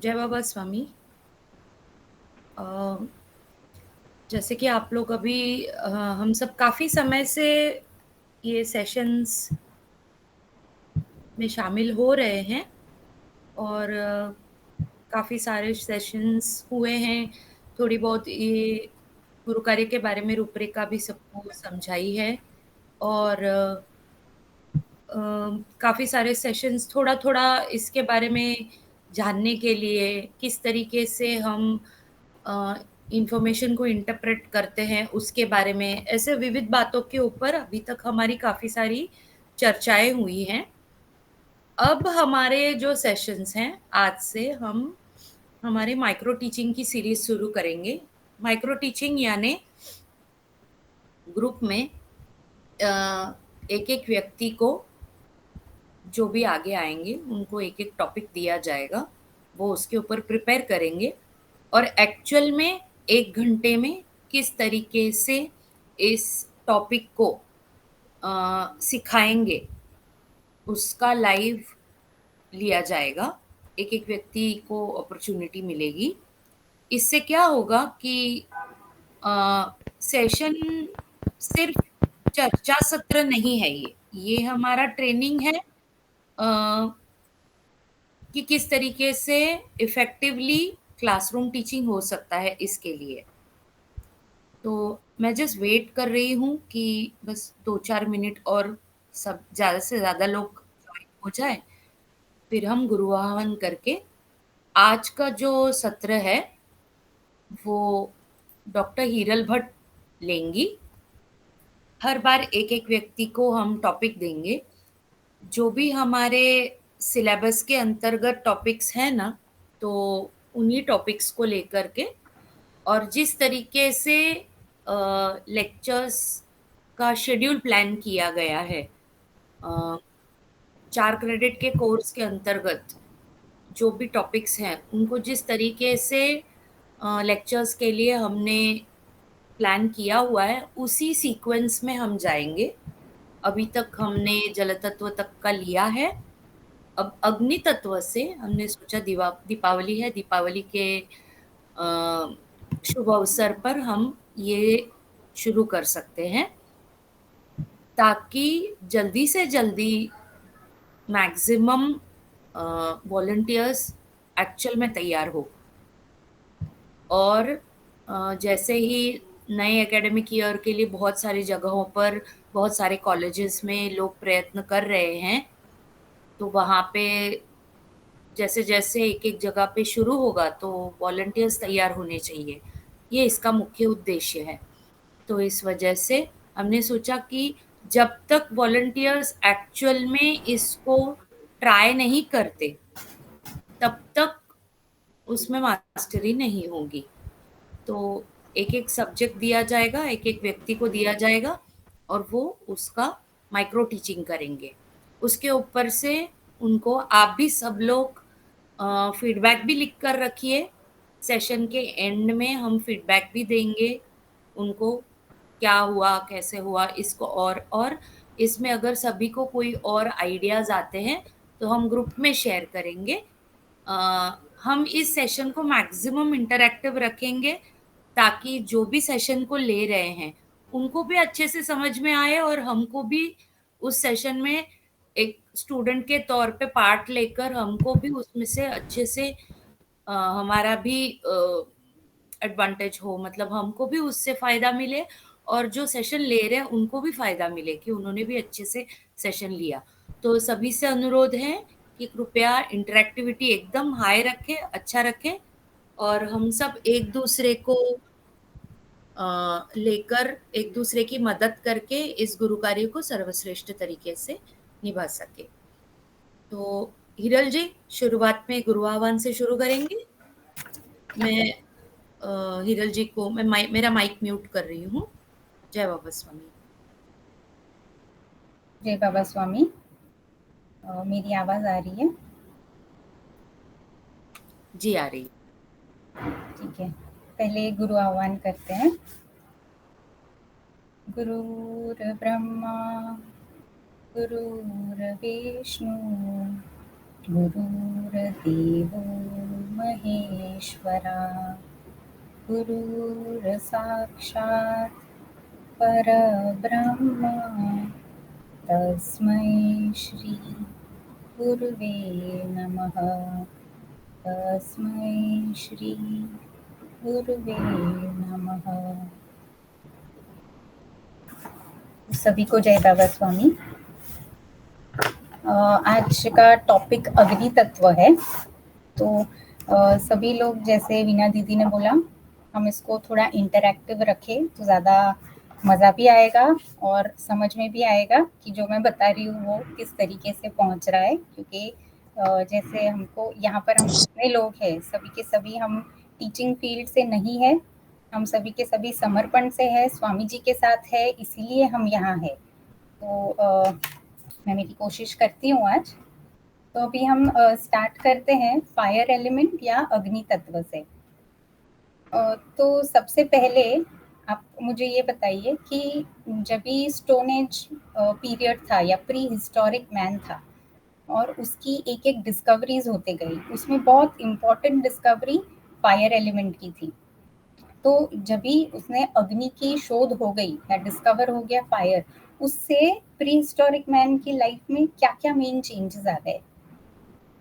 जय बाबा स्वामी। अ, जैसे कि आप लोग अभी हम सब काफ़ी समय से ये सेशंस में शामिल हो रहे हैं और काफ़ी सारे सेशंस हुए हैं। थोड़ी बहुत ये गुरु कार्य के बारे में रूपरेखा भी सबको समझाई है और काफ़ी सारे सेशंस थोड़ा-थोड़ा इसके बारे में जानने के लिए किस तरीके से हम अ, इन्फॉर्मेशन को इंटरप्रेट करते हैं उसके बारे में ऐसे विविध बातों के ऊपर अभी तक हमारी काफ़ी सारी चर्चाएँ हुई हैं। अब हमारे जो सेशंस हैं, आज से हम हमारे माइक्रो टीचिंग की सीरीज़ शुरू करेंगे। माइक्रो टीचिंग यानी ग्रुप में एक-एक व्यक्ति को जो भी आगे आएँगे, उनको एक-एक टॉपिक दिया जाएगा। वो उसके ऊपर प्रिपेयर करेंगे और एक्चुअल में 1 घंटे में किस तरीके से इस टॉपिक को सिखाएँगे, उसका लाइव लिया जाएगा। एक-एक व्यक्ति को अपॉर्च्युनिटी मिलेगी। इससे क्या होगा कि सेशन सिर्फ़ चर्चा सत्र नहीं है ये। ये हमारा ट्रेनिंग है कि किस तरीके से इफ़ेक्टिवली क्लासरूम टीचिंग हो सकता है इसके लिए। तो मैं जस्ट वेट कर रही हूँ कि बस 2-4 मिनट और सब ज़्यादा से ज़्यादा लोग जॉइन हो जाएँ, फिर हम गुरुआह्वान करके आज का जो सत्र है, वो डॉक्टर हीरल भट्ट लेंगी। हर बार एक-एक व्यक्ति को हम टॉपिक देंगे। जो भी हमारे सिलेबस के अंतर्गत टॉपिक्स हैं ना, तो उन्हीं टॉपिक्स को लेकर के और जिस तरीके से लेक्चर्स का शेड्यूल प्लान किया गया है 4 क्रेडिट के कोर्स के अंतर्गत जो भी टॉपिक्स हैं, उनको जिस तरीके से लेक्चर्स के लिए हमने प्लान किया हुआ है, उसी सीक्वेंस में हम जाएँगे। अभी तक हमने जल तत्व तक का लिया है। अब अग्नि तत्व से हमने सोचा दीपावली है, दीपावली के शुभ अवसर पर हम ये शुरू कर सकते हैं, ताकि जल्दी से जल्दी मैक्सिमम वॉलंटियर्स एक्चुअल में तैयार हो और जैसे ही नए एकेडमिक ईयर के लिए बहुत सारी जगहों पर, बहुत सारे कॉलेजेस में लोग प्रयत्न कर रहे हैं, तो वहाँ पे जैसे-जैसे एक-एक जगह पे शुरू होगा तो वॉलंटियर्स तैयार होने चाहिए। ये इसका मुख्य उद्देश्य है। तो इस वजह से हमने सोचा कि जब तक वॉलंटियर्स एक्चुअल में इसको ट्राई नहीं करते, तब तक उसमें मास्टरी नहीं होगी। तो एक-एक सब्जेक्ट दिया जाएगा, एक-एक व्यक्ति को दिया जाएगा और वो उसका माइक्रो टीचिंग करेंगे। उसके ऊपर से उनको आप भी सब लोग फीडबैक भी लिख कर रखिए। सेशन के एंड में हम फीडबैक भी देंगे उनको, क्या हुआ, कैसे हुआ इसको और इसमें अगर सभी को कोई और आइडियाज़ आते हैं, तो हम ग्रुप में शेयर करेंगे। अ, हम इस सेशन को मैक्सिमम इंटरैक्टिव रखेंगे ताकि जो भी सेशन को ले रहे हैं, उनको भी अच्छे से समझ में आए और हमको भी उस सेशन में एक स्टूडेंट के तौर पे पार्ट लेकर हमको भी उसमें से अच्छे से हमारा भी एडवांटेज हो मतलब हमको भी उससे फ़ायदा मिले और जो सेशन ले रहे हैं उनको भी फ़ायदा मिले कि उन्होंने भी अच्छे से सेशन लिया। तो सभी से अनुरोध है कि कृपया इंटरैक्टिविटी एकदम हाई रखें, अच्छा रखें और हम सब एक-दूसरे को लेकर एक-दूसरे की मदद करके इस गुरु कार्य को सर्वश्रेष्ठ तरीके से निभा सकें। तो हिरल जी, शुरुआत में गुरु आह्वान से शुरू करेंगे। मैं हिरल जी को मैं मेरा माइक म्यूट कर रही हूँ। जय बाबा स्वामी। जय बाबा स्वामी। मेरी आवाज़ आ रही है? जी, आ रही। ठीक है। पहले गुरु आह्वान करते हैं। गुरुर्ब्रह्मा गुरुर्विष्णु गुरुर्देवो महेश्वरा गुरुर्साक्षात् परब्रह्मा तस्मै श्री गुरुवे नमः। तस्मै श्री गुरुवे नमः। सभी को जय बाबा स्वामी। आज का टॉपिक अग्नि तत्व है। तो सभी लोग, जैसे वीना दीदी ने बोला, हम इसको थोड़ा इंटरैक्टिव रखें तो ज़्यादा मज़ा भी आएगा और समझ में भी आएगा कि जो मैं बता रही हूँ वो किस तरीके से पहुँच रहा है। क्योंकि जैसे हमको यहाँ पर हम जितने लोग हैं सभी के सभी हम टीचिंग फील्ड से नहीं है, हम सभी के सभी समर्पण से है, स्वामी जी के साथ है, इसीलिए हम यहाँ है। तो मैं मेरी कोशिश करती हूँ आज। तो अभी हम स्टार्ट करते हैं फायर एलिमेंट या अग्नि तत्व से। तो सबसे पहले आप मुझे ये बताइए कि जब भी स्टोन एज पीरियड था या प्री हिस्टोरिक मैन था और उसकी एक एक डिस्कवरीज होते गई, उसमें बहुत इम्पोर्टेंट डिस्कवरी फायर एलिमेंट की थी। तो जब भी उसने अग्नि की शोध हो गई या डिस्कवर हो गया फायर, उससे प्री हिस्टोरिक मैन की लाइफ में क्या क्या मेन चेंजेस आ गए?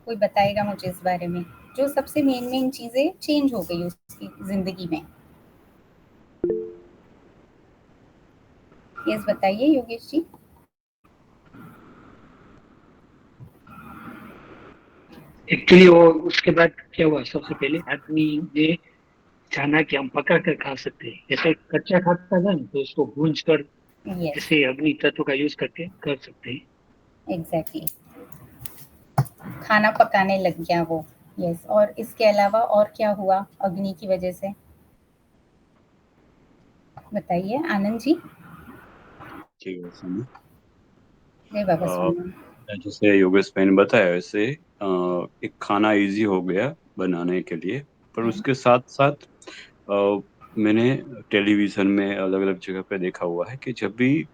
कोई बताएगा मुझे इस बारे में, जो सबसे मेन मेन चीजें चेंज हो गई उसकी जिंदगी में? यस बताइए योगेश जी। एक्चुअली वो उसके बाद क्या हुआ, सबसे पहले आदमी ने जाना कि हम पका कर खा सकते हैं। जैसे कच्चा खाता था ना, तो उसको भूंज कर यस ऐसे अग्नि तत्व का यूज करके कर सकते हैं। एग्जैक्टली, खाना पकाने लग गया वो। यस, और इसके अलावा और क्या हुआ अग्नि की वजह से? बताइए आनंद जी। ठीक है समय। जय बाबा स्वामी। जैसे योगेश भाई ने बताया वैसे एक खाना इजी हो गया बनाने के लिए, पर उसके साथ साथ मैंने टेलीविजन में अलग अलग जगह पे देखा हुआ है कि जब भी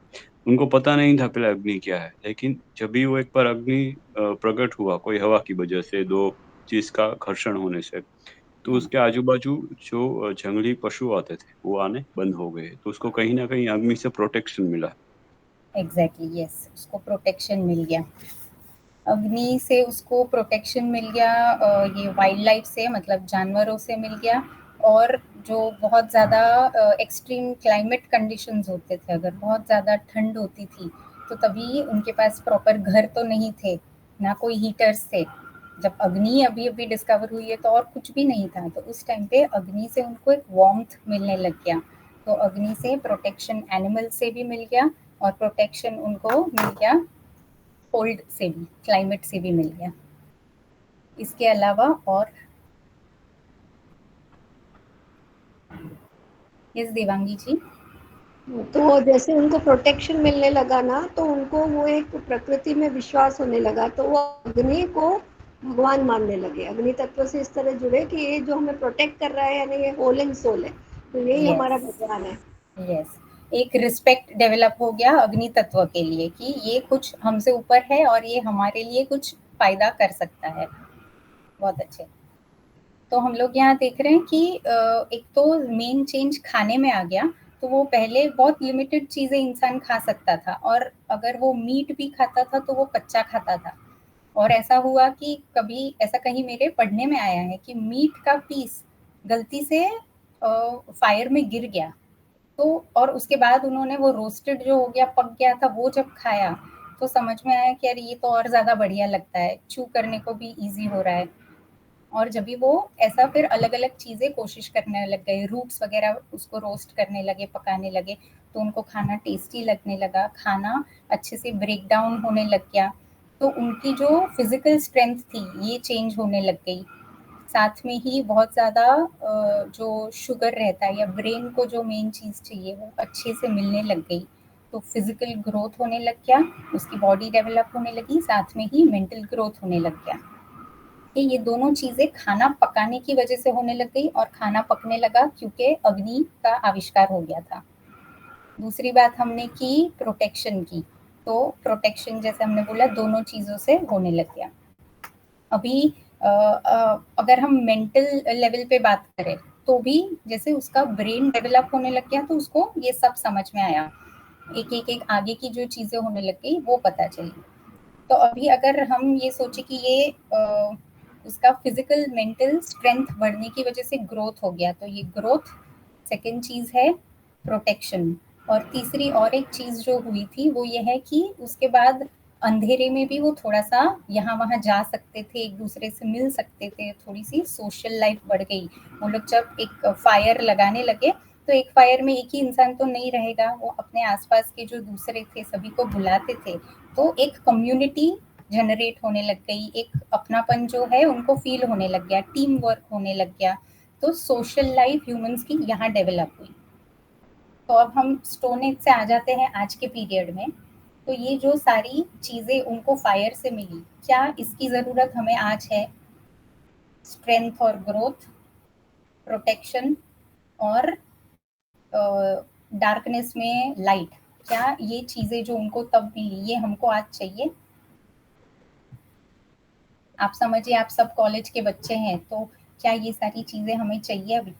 उनको पता नहीं था पहले अग्नि क्या है, लेकिन जब भी वो एक बार अग्नि प्रकट हुआ कोई हवा की वजह से, दो चीज का घर्षण होने से, तो उसके आजू बाजू जो जंगली पशु आते थे वो आने बंद हो गए। तो उसको कहीं ना कहीं अग्नि से प्रोटेक्शन मिला। एग्जैक्टली यस, उसको प्रोटेक्शन मिल गया, अग्नि से उसको प्रोटेक्शन मिल गया। ये वाइल्ड लाइफ से, मतलब जानवरों से मिल गया। और जो बहुत ज़्यादा एक्सट्रीम क्लाइमेट कंडीशंस होते थे, अगर बहुत ज़्यादा ठंड होती थी तो तभी उनके पास प्रॉपर घर तो नहीं थे, ना कोई हीटर्स थे। जब अग्नि अभी अभी डिस्कवर हुई है तो और कुछ भी नहीं था, तो उस टाइम पे अग्नि से उनको एक वार्मथ मिलने लग गया। तो अग्नि से प्रोटेक्शन एनिमल से भी मिल गया और प्रोटेक्शन उनको मिल गया कोल्ड से भी, क्लाइमेट से भी मिल गया। इसके अलावा और यस देवांगी जी। तो जैसे उनको प्रोटेक्शन मिलने लगा ना, तो उनको वो एक प्रकृति में विश्वास होने लगा, तो वो अग्नि को भगवान मानने लगे। अग्नि तत्व से इस तरह जुड़े कि ये जो हमें प्रोटेक्ट कर रहा है, यानी ये होल एंड सोल है, तो यही हमारा भगवान है। यस, एक रिस्पेक्ट डेवलप हो गया अग्नि तत्व के लिए कि ये कुछ हमसे ऊपर है और ये हमारे लिए कुछ फायदा कर सकता है। बहुत अच्छे। तो हम लोग यहाँ देख रहे हैं कि एक तो मेन चेंज खाने में आ गया। तो वो पहले बहुत लिमिटेड चीज़ें इंसान खा सकता था, और अगर वो मीट भी खाता था तो वो कच्चा खाता था। और ऐसा हुआ कि कभी ऐसा कहीं मेरे पढ़ने में आया है कि मीट का पीस गलती से फायर में गिर गया, तो और उसके बाद उन्होंने वो रोस्टेड जो हो गया, पक गया था, वो जब खाया तो समझ में आया कि यार ये तो और ज़्यादा बढ़िया लगता है, च्यू करने को भी ईजी हो रहा है। और जब भी वो ऐसा फिर अलग अलग चीज़ें कोशिश करने लग गए, रूट्स वगैरह उसको रोस्ट करने लगे, पकाने लगे, तो उनको खाना टेस्टी लगने लगा, खाना अच्छे से ब्रेक डाउन होने लग गया। तो उनकी जो फिजिकल स्ट्रेंथ थी ये चेंज होने लग गई। साथ में ही बहुत ज़्यादा जो शुगर रहता है या ब्रेन को जो मेन चीज़ चाहिए वो अच्छे से मिलने लग गई। तो फिजिकल ग्रोथ होने लग गया, उसकी बॉडी डेवलप होने लगी, साथ में ही मेंटल ग्रोथ होने लग गया। कि ये दोनों चीज़ें खाना पकाने की वजह से होने लग गई, और खाना पकने लगा क्योंकि अग्नि का आविष्कार हो गया था। दूसरी बात हमने की प्रोटेक्शन की, तो प्रोटेक्शन जैसे हमने बोला दोनों चीज़ों से होने लग गया। अभी अगर हम मेंटल लेवल पे बात करें तो भी जैसे उसका ब्रेन डेवलप होने लग गया तो उसको ये सब समझ में आया, एक आगे की जो चीजें होने लग गई वो पता चली। तो अभी अगर हम ये सोचे कि ये उसका फिजिकल मेंटल स्ट्रेंथ बढ़ने की वजह से ग्रोथ हो गया, तो ये ग्रोथ सेकंड चीज है प्रोटेक्शन। और तीसरी और एक चीज जो हुई थी वो ये है कि उसके बाद अंधेरे में भी वो थोड़ा सा यहाँ वहाँ जा सकते थे, एक दूसरे से मिल सकते थे, थोड़ी सी सोशल लाइफ बढ़ गई। वो लोग जब एक फायर लगाने लगे तो एक फायर में एक ही इंसान तो नहीं रहेगा, वो अपने आसपास के जो दूसरे थे सभी को बुलाते थे, तो एक कम्युनिटी जनरेट होने लग गई, एक अपनापन जो है उनको फील होने लग गया, टीम वर्क होने लग गया। तो सोशल लाइफ ह्यूमंस की यहाँ डेवलप हुई। तो अब हम स्टोन एज से आ जाते हैं आज के पीरियड में। तो ये जो सारी चीजें उनको फायर से मिली, क्या इसकी जरूरत हमें आज है? स्ट्रेंथ और ग्रोथ, प्रोटेक्शन और डार्कनेस में लाइट, क्या ये चीजें जो उनको तब मिली ये हमको आज चाहिए? आप समझिए, आप सब कॉलेज के बच्चे हैं, तो क्या ये सारी चीजें हमें चाहिए अभी?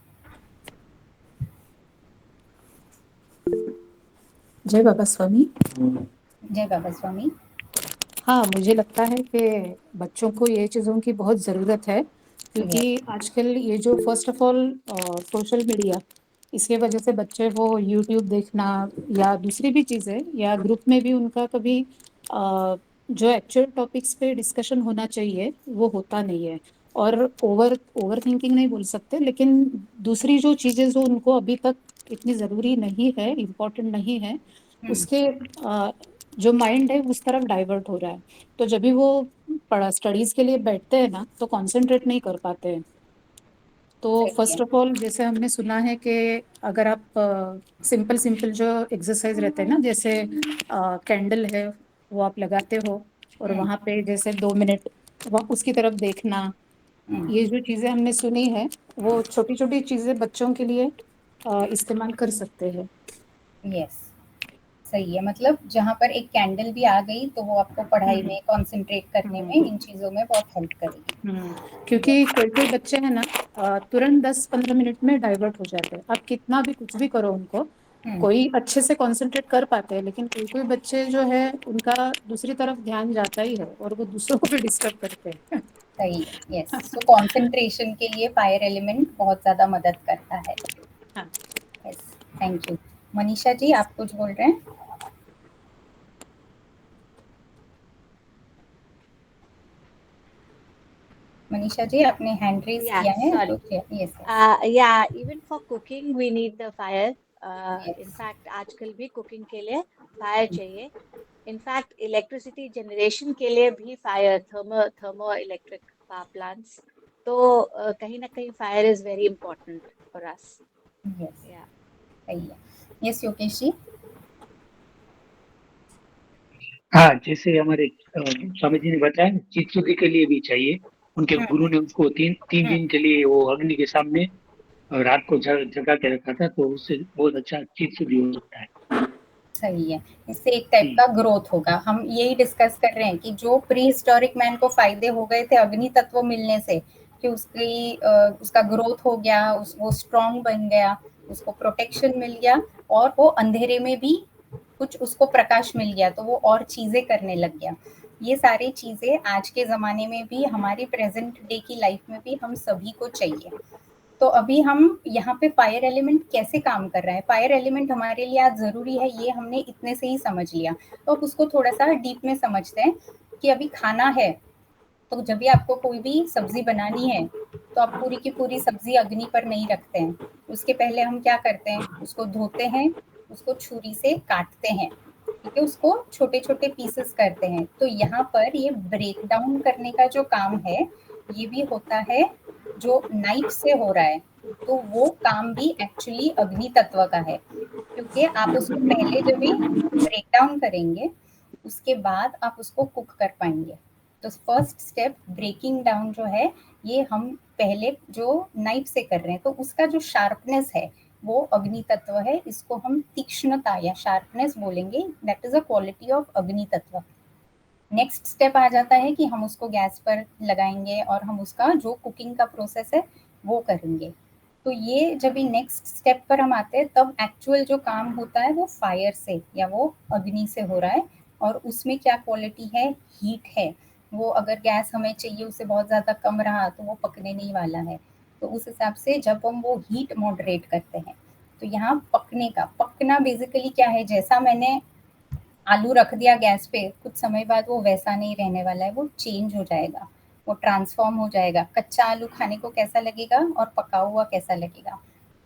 जय बाबा स्वामी। जय बाबा स्वामी। हाँ, मुझे लगता है कि बच्चों को ये चीज़ों की बहुत ज़रूरत है, क्योंकि आजकल ये जो first of all social media, इसके वजह से बच्चे वो यूट्यूब देखना या दूसरी भी चीज़ें, या ग्रुप में भी उनका कभी जो एक्चुअल टॉपिक्स पे डिस्कशन होना चाहिए वो होता नहीं है। और ओवर थिंकिंग नहीं बोल सकते, लेकिन दूसरी जो चीज़ें जो उनको अभी तक इतनी ज़रूरी नहीं है, इम्पोर्टेंट नहीं है, उसके जो माइंड है उस तरफ डाइवर्ट हो रहा है। तो जब भी वो स्टडीज के लिए बैठते हैं ना तो कंसंट्रेट नहीं कर पाते हैं। तो फर्स्ट ऑफ ऑल जैसे हमने सुना है कि अगर आप सिंपल सिंपल जो एक्सरसाइज रहते हैं ना, जैसे कैंडल है वो आप लगाते हो और वहाँ पे जैसे 2 मिनट उसकी तरफ देखना, ये जो चीज़ें हमने सुनी है वो छोटी छोटी चीज़ें बच्चों के लिए इस्तेमाल कर सकते हैं। यस, सही है। मतलब जहाँ पर एक कैंडल भी आ गई तो वो आपको पढ़ाई में कंसंट्रेट करने में, इन चीजों में बहुत हेल्प करेगी। क्योंकि कोई कोई बच्चे हैं ना तुरंत 10-15 मिनट में डाइवर्ट हो जाते हैं। आप कितना भी कुछ भी करो उनको, कोई अच्छे से कंसंट्रेट कर पाते हैं, लेकिन कोई कोई बच्चे जो है उनका दूसरी तरफ ध्यान जाता ही है और वो दूसरों को भी डिस्टर्ब करते हैं। सही है, यस। सो कंसंट्रेशन के लिए फायर एलिमेंट बहुत ज्यादा मदद करता है। हाँ, yes, thank you. Manisha ji, आप कुछ बोल रहे हैं? मनीषा जी, आपने हैंड रेज किया है तो yes. Yeah, even for cooking we need the fire. In fact, आजकल भी कुकिंग के लिए फायर चाहिए। इनफैक्ट इलेक्ट्रिसिटी जनरेशन के लिए भी fire, thermo electric power plants, तो कहीं ना कहीं fire is very important for us. Yes, सही है। यस योगेश जी। हाँ, जैसे हमारे स्वामी जी ने बताया, चित्सुकी के लिए भी चाहिए। उनके गुरु ने उसको तीन दिन के लिए वो अग्नि के सामने रात को जगा के रखा था, तो उससे बहुत अच्छा चित्सुकी हो सकता है। सही है, इससे एक टाइप का ग्रोथ होगा। हम यही डिस्कस कर रहे हैं कि जो प्री हिस्टोरिक मैन को फायदे हो गए थे अग्नि तत्व मिलने से, कि उसका ग्रोथ हो गया, वो स्ट्रांग बन गया, उसको प्रोटेक्शन मिल गया, और वो अंधेरे में भी कुछ उसको प्रकाश मिल गया, तो वो और चीजें करने लग गया। ये सारी चीजें आज के जमाने में भी, हमारी प्रेजेंट डे की लाइफ में भी हम सभी को चाहिए। तो अभी हम यहाँ पे फायर एलिमेंट कैसे काम कर रहा है, फायर एलिमेंट हमारे लिए आज जरूरी है, ये हमने इतने से ही समझ लिया। तो अब उसको थोड़ा सा डीप में समझते हैं कि अभी खाना है, तो जब भी आपको कोई भी सब्जी बनानी है तो आप पूरी की पूरी सब्जी अग्नि पर नहीं रखते हैं। उसके पहले हम क्या करते हैं, उसको धोते हैं, उसको छुरी से काटते हैं, ठीक है, उसको छोटे छोटे पीसेस करते हैं। तो यहाँ पर ये ब्रेक डाउन करने का जो काम है ये भी होता है जो नाइफ से हो रहा है, तो वो काम भी एक्चुअली अग्नि तत्व का है, क्योंकि आप उसको पहले जब भी ब्रेक डाउन करेंगे उसके बाद आप उसको कुक कर पाएंगे। तो फर्स्ट स्टेप ब्रेकिंग डाउन जो है ये हम पहले जो नाइफ से कर रहे हैं, तो उसका जो शार्पनेस है वो अग्नि तत्व है, इसको हम तीक्ष्णता या शार्पनेस बोलेंगे। That is a quality of अग्नि तत्व। नेक्स्ट स्टेप आ जाता है कि हम उसको गैस पर लगाएंगे और हम उसका जो कुकिंग का प्रोसेस है वो करेंगे। तो ये जब भी नेक्स्ट स्टेप पर हम आते हैं तब एक्चुअल जो काम होता है वो फायर से या वो अग्नि से हो रहा है, और उसमें क्या क्वालिटी है, हीट है। वो अगर गैस हमें चाहिए उससे बहुत ज़्यादा कम रहा तो वो पकने नहीं वाला है। तो उस हिसाब से जब हम वो हीट मॉडरेट करते हैं, तो यहाँ पकना बेसिकली क्या है, जैसा मैंने आलू रख दिया गैस पे, कुछ समय बाद वो वैसा नहीं रहने वाला है, वो चेंज हो जाएगा, वो ट्रांसफॉर्म हो जाएगा। कच्चा आलू खाने को कैसा लगेगा और पका हुआ कैसा लगेगा,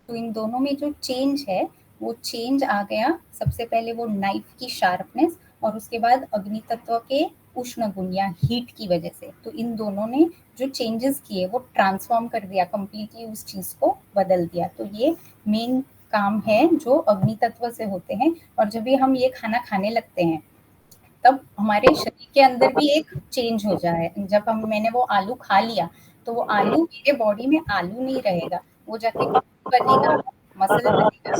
तो इन दोनों में जो चेंज है वो चेंज आ गया। सबसे पहले वो नाइफ की शार्पनेस और उसके बाद अग्नि तत्व के उष्ण गुण या हीट की वजह से। तो इन दोनों ने जो चेंजेस किए वो ट्रांसफॉर्म कर दिया, कंप्लीटली उस चीज को बदल दिया। तो ये मेन काम है जो अग्नि तत्व से होते हैं। और जब भी हम ये खाना खाने लगते हैं तब हमारे शरीर के अंदर भी एक चेंज हो जाए। जब मैंने वो आलू खा लिया तो वो आलू मेरे बॉडी में आलू नहीं रहेगा, वो जाके बनेगा, मसल बनेगा।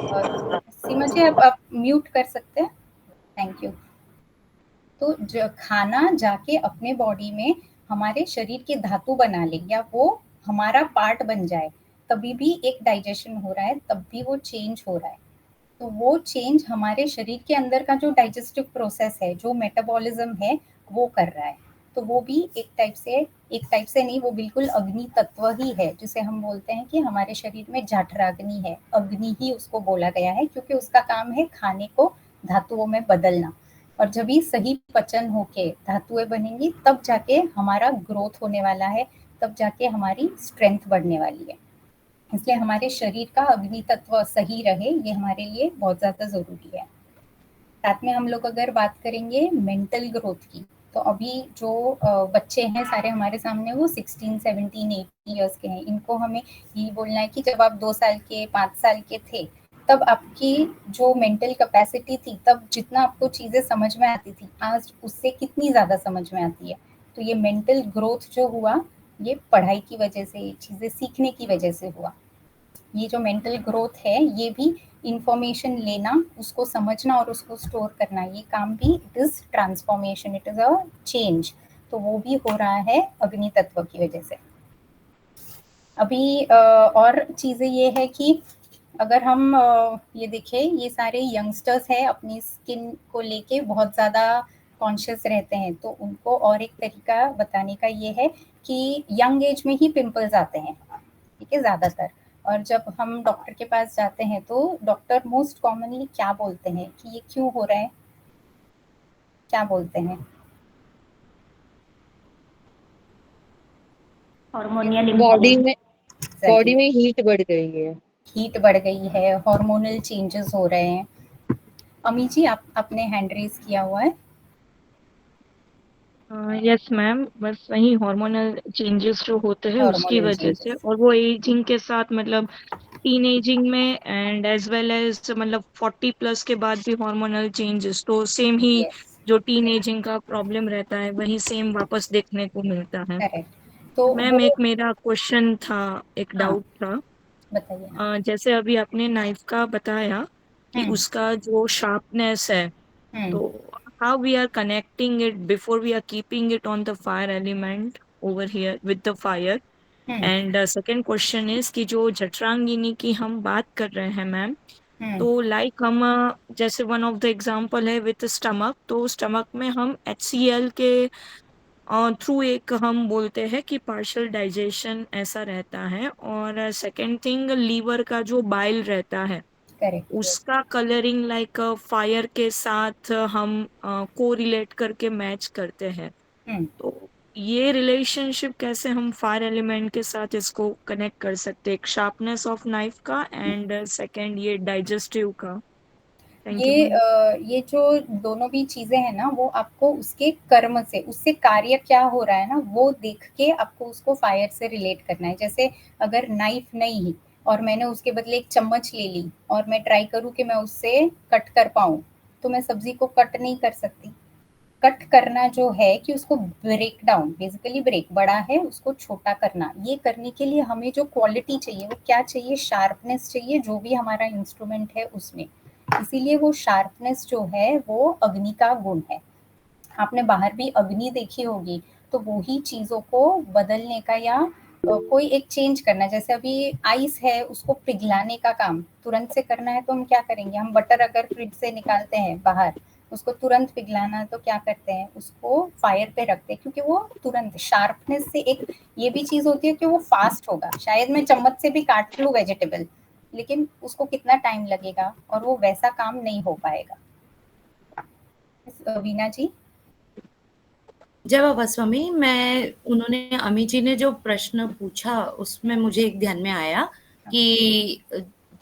और सीमा जी आप म्यूट कर सकते हैं, थैंक यू। तो खाना जाके अपने बॉडी में हमारे शरीर के धातु बना ले या वो हमारा पार्ट बन जाए, तभी भी एक डाइजेशन हो रहा है, तब भी वो चेंज हो रहा है। तो वो चेंज हमारे शरीर के अंदर का जो डाइजेस्टिव प्रोसेस है, जो मेटाबॉलिज्म है, वो कर रहा है। तो वो भी एक टाइप से नहीं, वो बिल्कुल अग्नि तत्व ही है, जिसे हम बोलते हैं कि हमारे शरीर में जाठराग्नि है। अग्नि ही उसको बोला गया है क्योंकि उसका काम है खाने को धातुओं में बदलना। और जब भी सही पचन होके धातुएं बनेंगी तब जाके हमारा ग्रोथ होने वाला है, तब जाके हमारी स्ट्रेंथ बढ़ने वाली है। इसलिए हमारे शरीर का अग्नि तत्व सही रहे, ये हमारे लिए बहुत ज़्यादा ज़रूरी है। साथ में हम लोग अगर बात करेंगे मेंटल ग्रोथ की, तो अभी जो बच्चे हैं सारे हमारे सामने वो 16, 17, 18 ईयर्स के हैं। इनको हमें यही बोलना है कि जब आप 2 साल के, 5 साल के थे तब आपकी जो मेंटल कैपेसिटी थी, तब जितना आपको चीज़ें समझ में आती थी, आज उससे कितनी ज़्यादा समझ में आती है। तो ये मेंटल ग्रोथ जो हुआ, ये पढ़ाई की वजह से, चीज़ें सीखने की वजह से हुआ। ये जो मेंटल ग्रोथ है, ये भी इंफॉर्मेशन लेना, उसको समझना और उसको स्टोर करना, ये काम भी it is transformation, it is a change. तो वो भी हो रहा है अग्नि तत्व की वजह से। अभी और चीज़ें ये है कि अगर हम ये देखें, ये सारे यंगस्टर्स हैं अपनी स्किन को लेके बहुत ज़्यादा कॉन्शियस रहते हैं। तो उनको और एक तरीका बताने का ये है कि यंग एज में ही पिंपल्स आते हैं, ठीक है, ज़्यादातर। और जब हम डॉक्टर के पास जाते हैं तो डॉक्टर मोस्ट कॉमनली क्या बोलते हैं कि ये क्यों हो रहा है, क्या बोलते हैं? हार्मोनियल बॉडी में हीट बढ़ गई है। हीट बढ़ गई है, हार्मोनल चेंजेस हो रहे हैं। अमी जी आपने हैंड रेज किया हुआ है। यस मैम, बस वही हार्मोनल चेंजेस जो होते हैं उसकी हार्मोनल वजह से, चेंजेस, और वो एजिंग के साथ मतलब टीनेजिंग में एंड एज वेल एज मतलब 40 प्लस के बाद भी हार्मोनल चेंजेस, तो सेम ही यस, जो टीनेजिंग का प्रॉब्लम रहता है वही सेम वापस देखने को मिलता है। करेक्ट। तो मैम वो, एक मेरा क्वेश्चन था, एक हाँ डाउट था। बताइए ना। जैसे अभी आपने नाइफ का बताया कि हम्म उसका जो शार्पनेस है, हम्म तो how we are connecting it before we are keeping it on the fire element over here with the fire? Hmm And second question is कि जो जठरांगिनी की हम बात कर रहे हैं मैम, हम्म तो लाइक हम जैसे वन ऑफ द एग्जांपल है विथ स्टमक, तो स्टमक में हम HCl के थ्रू एक हम बोलते हैं कि पार्शियल डाइजेशन ऐसा रहता है। और सेकेंड थिंग, लीवर का जो बाइल रहता है करेक्ट, यस। उसका कलरिंग लाइक फायर के साथ हम को रिलेट करके मैच करते हैं। हम्म तो ये रिलेशनशिप कैसे हम फायर एलिमेंट के साथ इसको कनेक्ट कर सकते हैं, एक शार्पनेस ऑफ नाइफ का एंड सेकंड ये डाइजेस्टिव का। Thank you ma'am. ये जो दोनों भी चीजें हैं ना, वो आपको उसके कर्म से, उससे कार्य क्या हो रहा है ना, वो देख के आपको उसको फायर से रिलेट करना है। जैसे अगर नाइफ नहीं और मैंने उसके बदले एक चम्मच ले ली और मैं ट्राई करूँ कि मैं उससे कट कर पाऊँ, तो मैं सब्जी को कट नहीं कर सकती। कट करना जो है कि उसको ब्रेक डाउन, बेसिकली ब्रेक, बड़ा है उसको छोटा करना, ये करने के लिए हमें जो क्वालिटी चाहिए वो क्या चाहिए, शार्पनेस चाहिए, जो भी हमारा इंस्ट्रूमेंट है उसमें। इसीलिए वो शार्पनेस जो है वो अग्नि का गुण है। आपने बाहर भी अग्नि देखी होगी, तो वही चीजों को बदलने का या कोई एक चेंज करना, जैसे अभी आइस है उसको पिघलाने का काम तुरंत से करना है तो हम क्या करेंगे, हम बटर अगर फ्रिज से निकालते हैं बाहर, उसको तुरंत पिघलाना तो क्या करते हैं, उसको फायर पे रखते हैं, क्योंकि वो तुरंत शार्पनेस से एक ये भी चीज होती है कि वो फास्ट होगा, शायद मैं चम्मच से भी काट लूं वेजिटेबल, लेकिन उसको कितना टाइम लगेगा और वो वैसा काम नहीं हो पाएगा। वीना जी। जय बाबा स्वामी, उन्होंने अमी जी ने जो प्रश्न पूछा उसमें मुझे एक ध्यान में आया कि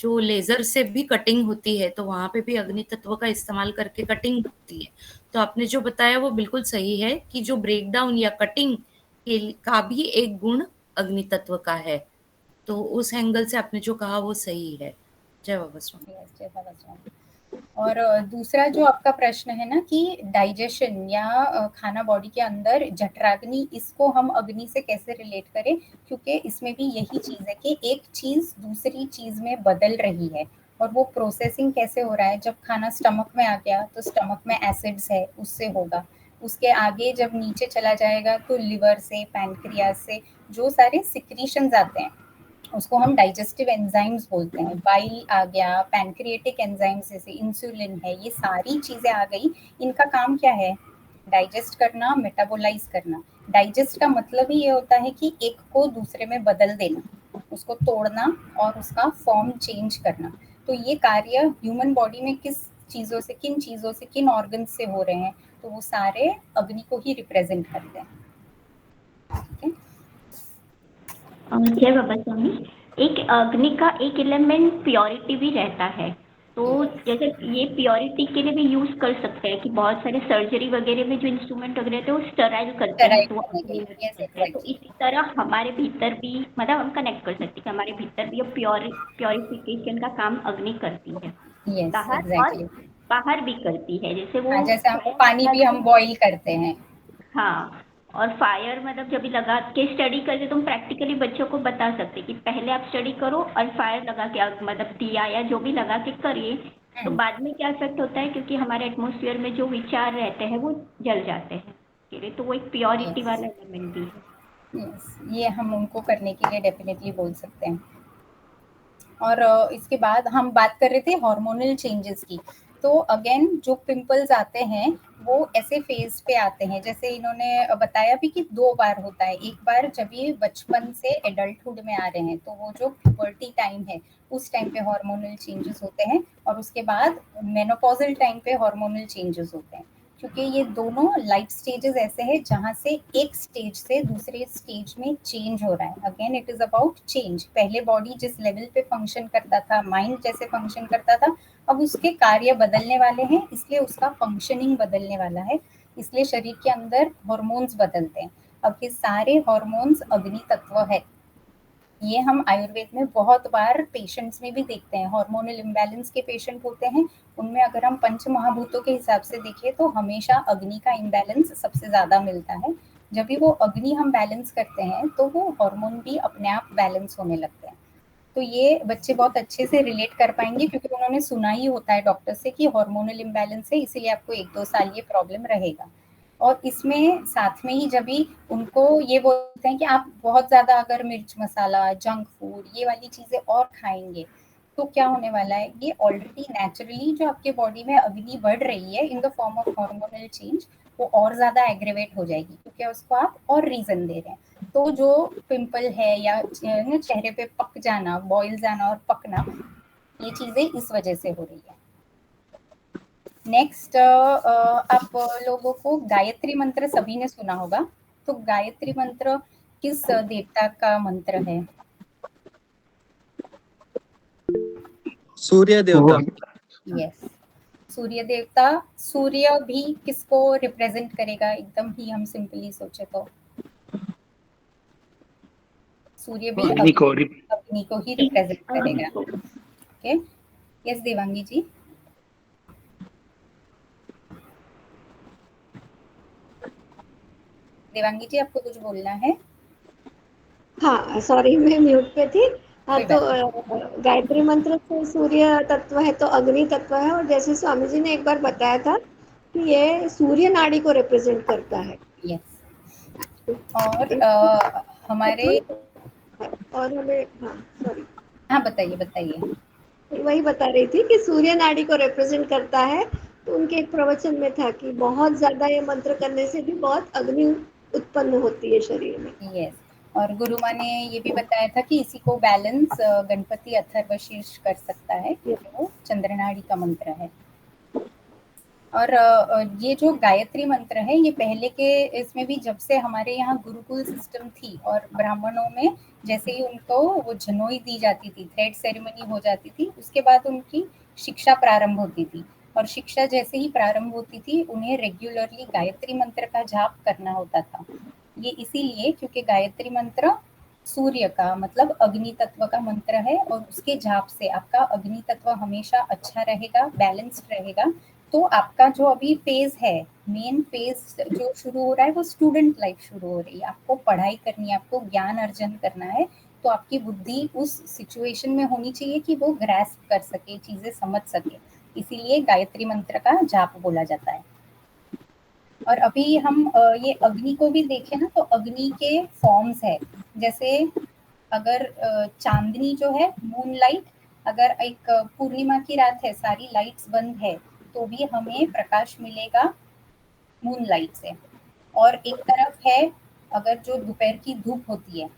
जो लेजर से भी कटिंग होती है तो वहां पे भी अग्नि तत्व का इस्तेमाल करके कटिंग होती है। तो आपने जो बताया वो बिल्कुल सही है कि जो ब्रेक डाउन या कटिंग का भी एक गुण अग्नि तत्व का है, तो उस एंगल से आपने जो कहा वो सही है। जय बाबा स्वामी। जय बाबा स्वामी। और दूसरा जो आपका प्रश्न है ना कि डाइजेशन या खाना बॉडी के अंदर जठराग्नि, इसको हम अग्नि से कैसे रिलेट करें, क्योंकि इसमें भी यही चीज है कि एक चीज दूसरी चीज में बदल रही है, और वो प्रोसेसिंग कैसे हो रहा है, जब खाना स्टमक में आ गया तो स्टमक में एसिड्स है उससे होगा, उसके आगे जब नीचे चला जाएगा तो लिवर से, पैनक्रियास से जो सारे सिक्रीशंस आते हैं उसको हम डाइजेस्टिव एंजाइम्स बोलते हैं, बाइल आ गया, पैनक्रिएटिक एंजाइम्स जैसे इंसुलिन है, ये सारी चीजें आ गई, इनका काम क्या है, डाइजेस्ट करना, मेटाबोलाइज करना। डाइजेस्ट का मतलब ही ये होता है कि एक को दूसरे में बदल देना, उसको तोड़ना और उसका फॉर्म चेंज करना। तो ये कार्य ह्यूमन बॉडी में किन चीजों से, किन ऑर्गन से हो रहे हैं, तो वो सारे अग्नि को ही रिप्रेजेंट करते हैं। ठीक है। जय बाबा स्वामी। एक अग्नि का एक एलिमेंट प्योरिटी भी रहता है, तो जैसे ये प्योरिटी के लिए भी यूज कर सकते हैं कि बहुत सारे सर्जरी वगैरह में जो इंस्ट्रूमेंट वगैरह रहते हैं वो स्टराइल करते हैं, तो इसी तरह हमारे भीतर भी मतलब हम कनेक्ट कर सकते हैं कि हमारे भीतर भी प्योरिफिकेशन का काम अग्नि करती है, बाहर भी करती है, जैसे वो जैसे हम पानी भी हम बॉईल करते हैं। हाँ, और फायर मतलब जब भी लगा के स्टडी करके तुम प्रैक्टिकली बच्चों को बता सकते कि पहले आप स्टडी करो और फायर लगा के मतलब दिया या जो भी लगा के करिए, तो बाद में क्या इफेक्ट होता है, क्योंकि हमारे एटमॉस्फेयर में जो विचार रहते हैं वो जल जाते हैं, तो वो एक प्योरिटी वाला एलिमेंट भी है। ये हम उनको करने के लिए डेफिनेटली बोल सकते हैं। और इसके बाद हम बात कर रहे थे हार्मोनल चेंजेस की, तो अगेन जो पिंपल्स आते हैं वो ऐसे फेज पे आते हैं, जैसे इन्होंने बताया भी कि 2 बार होता है, एक बार जब ये बचपन से एडल्टहुड में आ रहे हैं तो वो जो प्यूबर्टी टाइम है उस टाइम पे हार्मोनल चेंजेस होते हैं, और उसके बाद मेनोपॉजल टाइम पे हार्मोनल चेंजेस होते हैं, क्योंकि ये दोनों लाइफ स्टेजेस ऐसे हैं जहाँ से एक स्टेज से दूसरे स्टेज में चेंज हो रहा है। Again it is about change. पहले बॉडी जिस लेवल पे फंक्शन करता था, माइंड जैसे फंक्शन करता था, अब उसके कार्य बदलने वाले हैं, इसलिए उसका फंक्शनिंग बदलने वाला है, इसलिए शरीर के अंदर हॉर्मोन्स बदलते हैं। अब ये सारे हॉर्मोन्स अग्नि तत्व है। ये हम आयुर्वेद में बहुत बार पेशेंट्स में भी देखते हैं, हार्मोनल इम्बैलेंस के पेशेंट होते हैं, उनमें अगर हम पंच महाभूतों के हिसाब से देखें तो हमेशा अग्नि का इम्बैलेंस सबसे ज्यादा मिलता है। जब भी वो अग्नि हम बैलेंस करते हैं तो वो हार्मोन भी अपने आप बैलेंस होने लगते हैं। तो ये बच्चे बहुत अच्छे से रिलेट कर पाएंगे, क्योंकि उन्होंने सुना ही होता है डॉक्टर से कि हार्मोनल इम्बैलेंस है, इसीलिए आपको 1-2 साल ये प्रॉब्लम रहेगा। और इसमें साथ में ही जब भी उनको ये बोलते हैं कि आप बहुत ज्यादा अगर मिर्च मसाला, जंक फूड, ये वाली चीजें और खाएंगे तो क्या होने वाला है, ये ऑलरेडी नेचुरली जो आपके बॉडी में अग्नि बढ़ रही है इन the form of hormonal change, वो और ज्यादा एग्रेवेट हो जाएगी, क्योंकि उसको आप और रीजन दे रहे हैं। तो जो पिंपल है या चेहरे पे पक जाना, बॉइल जाना और पकना, ये चीजें इस वजह से हो रही है। नेक्स्ट, आप लोगों को गायत्री मंत्र सभी ने सुना होगा, तो गायत्री मंत्र किस देवता का मंत्र है? सूर्य देवता। यस, सूर्य देवता। सूर्य भी किसको रिप्रेजेंट करेगा, एकदम ही हम सिंपली सोचे तो सूर्य भी अग्नि को ही रिप्रेजेंट करेगा। ओके, यस देवांगी जी। देवांगी जी, आपको कुछ बोलना है? हाँ सॉरी, मैं म्यूट पे थी। हाँ, तो गायत्री मंत्र से सूर्य तत्व है तो अग्नि तत्व है, और जैसे स्वामी जी ने एक बार बताया था कि ये सूर्य नाड़ी को रिप्रेजेंट करता है। यस। और हमारे और हमें सॉरी हाँ बताइए। वही बता रही थी कि सूर्य नाड़ी को रिप्रेजेंट करता है। तो उनके एक प्रवचन में था कि बहुत ज्यादा ये मंत्र करने से भी बहुत अग्नि उत्पन्न होती है शरीर में। यस। और गुरु माँ ने ये भी बताया था कि इसी को बैलेंस गणपति अथर्वशीर्ष कर सकता है, क्योंकि वो चंद्रनाड़ी का मंत्र है। और ये जो गायत्री मंत्र है, ये पहले के इसमें भी जब से हमारे यहाँ गुरुकुल सिस्टम थी और ब्राह्मणों में जैसे ही उनको वो झनोई दी जाती थी, थ्रेड सेरेमनी हो जाती थी, उसके बाद उनकी शिक्षा प्रारंभ होती थी। और शिक्षा जैसे ही प्रारंभ होती थी, उन्हें रेगुलरली गायत्री मंत्र का जाप करना होता था। ये इसीलिए क्योंकि गायत्री मंत्र सूर्य का मतलब अग्नि तत्व का मंत्र है, और उसके जाप से आपका अग्नि तत्व हमेशा अच्छा रहेगा, बैलेंस्ड रहेगा। तो आपका जो अभी फेज है, मेन फेज जो शुरू हो रहा है, वो स्टूडेंट लाइफ शुरू हो रही है। आपको पढ़ाई करनी है, आपको ज्ञान अर्जन करना है, तो आपकी बुद्धि उस सिचुएशन में होनी चाहिए कि वो ग्रैस्प कर सके, चीजें समझ सके। इसीलिए गायत्री मंत्र का जाप बोला जाता है। और अभी हम ये अग्नि को भी देखें ना, तो अग्नि के फॉर्म्स है। जैसे अगर चांदनी जो है, मून लाइट, अगर एक पूर्णिमा की रात है, सारी लाइट्स बंद है, तो भी हमें प्रकाश मिलेगा मून लाइट से। और एक तरफ है अगर जो दोपहर की धूप होती है,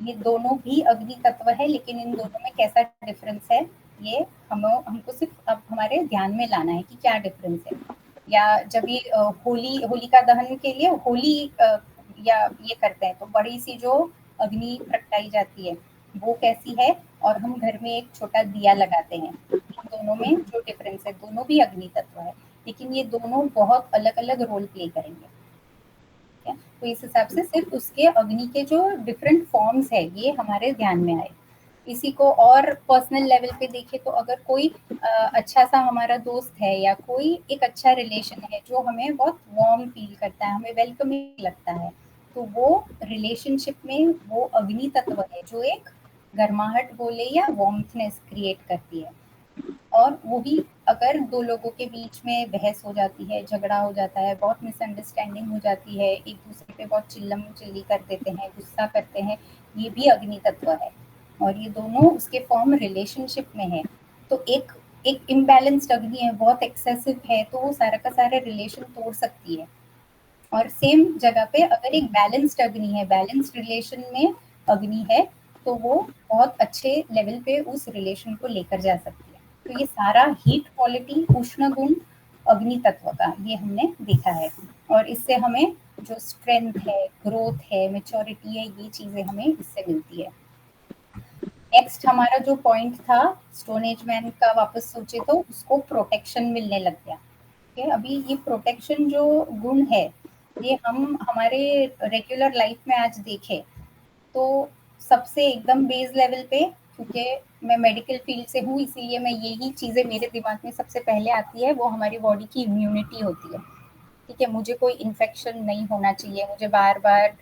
ये दोनों भी अग्नि तत्व है, लेकिन इन दोनों में कैसा डिफरेंस है, ये हमको सिर्फ अब हमारे ध्यान में लाना है कि क्या डिफरेंस है। या जब ये होलिका दहन के लिए होली या ये करते हैं, तो बड़ी सी जो अग्नि प्रगटाई जाती है, वो कैसी है, और हम घर में एक छोटा दिया लगाते हैं, इन दोनों में जो डिफरेंस है, दोनों भी अग्नि तत्व है, लेकिन ये दोनों बहुत अलग अलग रोल प्ले करेंगे। तो इस हिसाब से सिर्फ उसके अग्नि के जो डिफरेंट फॉर्म्स है, ये हमारे ध्यान में आए। इसी को और पर्सनल लेवल पे देखे तो अगर कोई अच्छा सा हमारा दोस्त है, या कोई एक अच्छा रिलेशन है जो हमें बहुत वार्म फील करता है, हमें वेलकमिंग लगता है, तो वो रिलेशनशिप में वो अग्नि तत्व है जो एक गर्माहट बोले या वार्मथनेस क्रिएट करती है। और वो भी अगर दो लोगों के बीच में बहस हो जाती है, झगड़ा हो जाता है, बहुत मिसअंडरस्टैंडिंग हो जाती है, एक दूसरे पे बहुत चिल्लम चिल्ली कर देते हैं, गुस्सा करते हैं, ये भी अग्नि तत्व है। और ये दोनों उसके फॉर्म रिलेशनशिप में है। तो एक इम्बैलेंस्ड अग्नि है, बहुत एक्सेसिव है, तो वो सारा का सारा रिलेशन तोड़ सकती है। और सेम जगह पे अगर एक बैलेंस्ड अग्नि है, बैलेंस्ड रिलेशन में अग्नि है, तो वो बहुत अच्छे लेवल पे उस रिलेशन को लेकर जा सकती है। तो ये सारा हीट क्वालिटी, उष्ण गुण अग्नि तत्व का ये हमने देखा है। और इससे हमें जो स्ट्रेंथ है, ग्रोथ है, मैच्योरिटी है, ये चीजें हमें इससे मिलती है। नेक्स्ट हमारा जो पॉइंट था स्टोन एज मैन का, वापस सोचे तो उसको प्रोटेक्शन मिलने लग गया। ठीक है, अभी ये प्रोटेक्शन जो गुण है, ये हम हमारे रेगुलर लाइफ में आज देखें तो सबसे एकदम बेस लेवल पे, क्योंकि मैं मेडिकल फील्ड से हूँ, इसीलिए मैं यही चीज़ें मेरे दिमाग में सबसे पहले आती है, वो हमारी बॉडी की इम्यूनिटी होती है। ठीक है, मुझे कोई इन्फेक्शन नहीं होना चाहिए, मुझे बार बार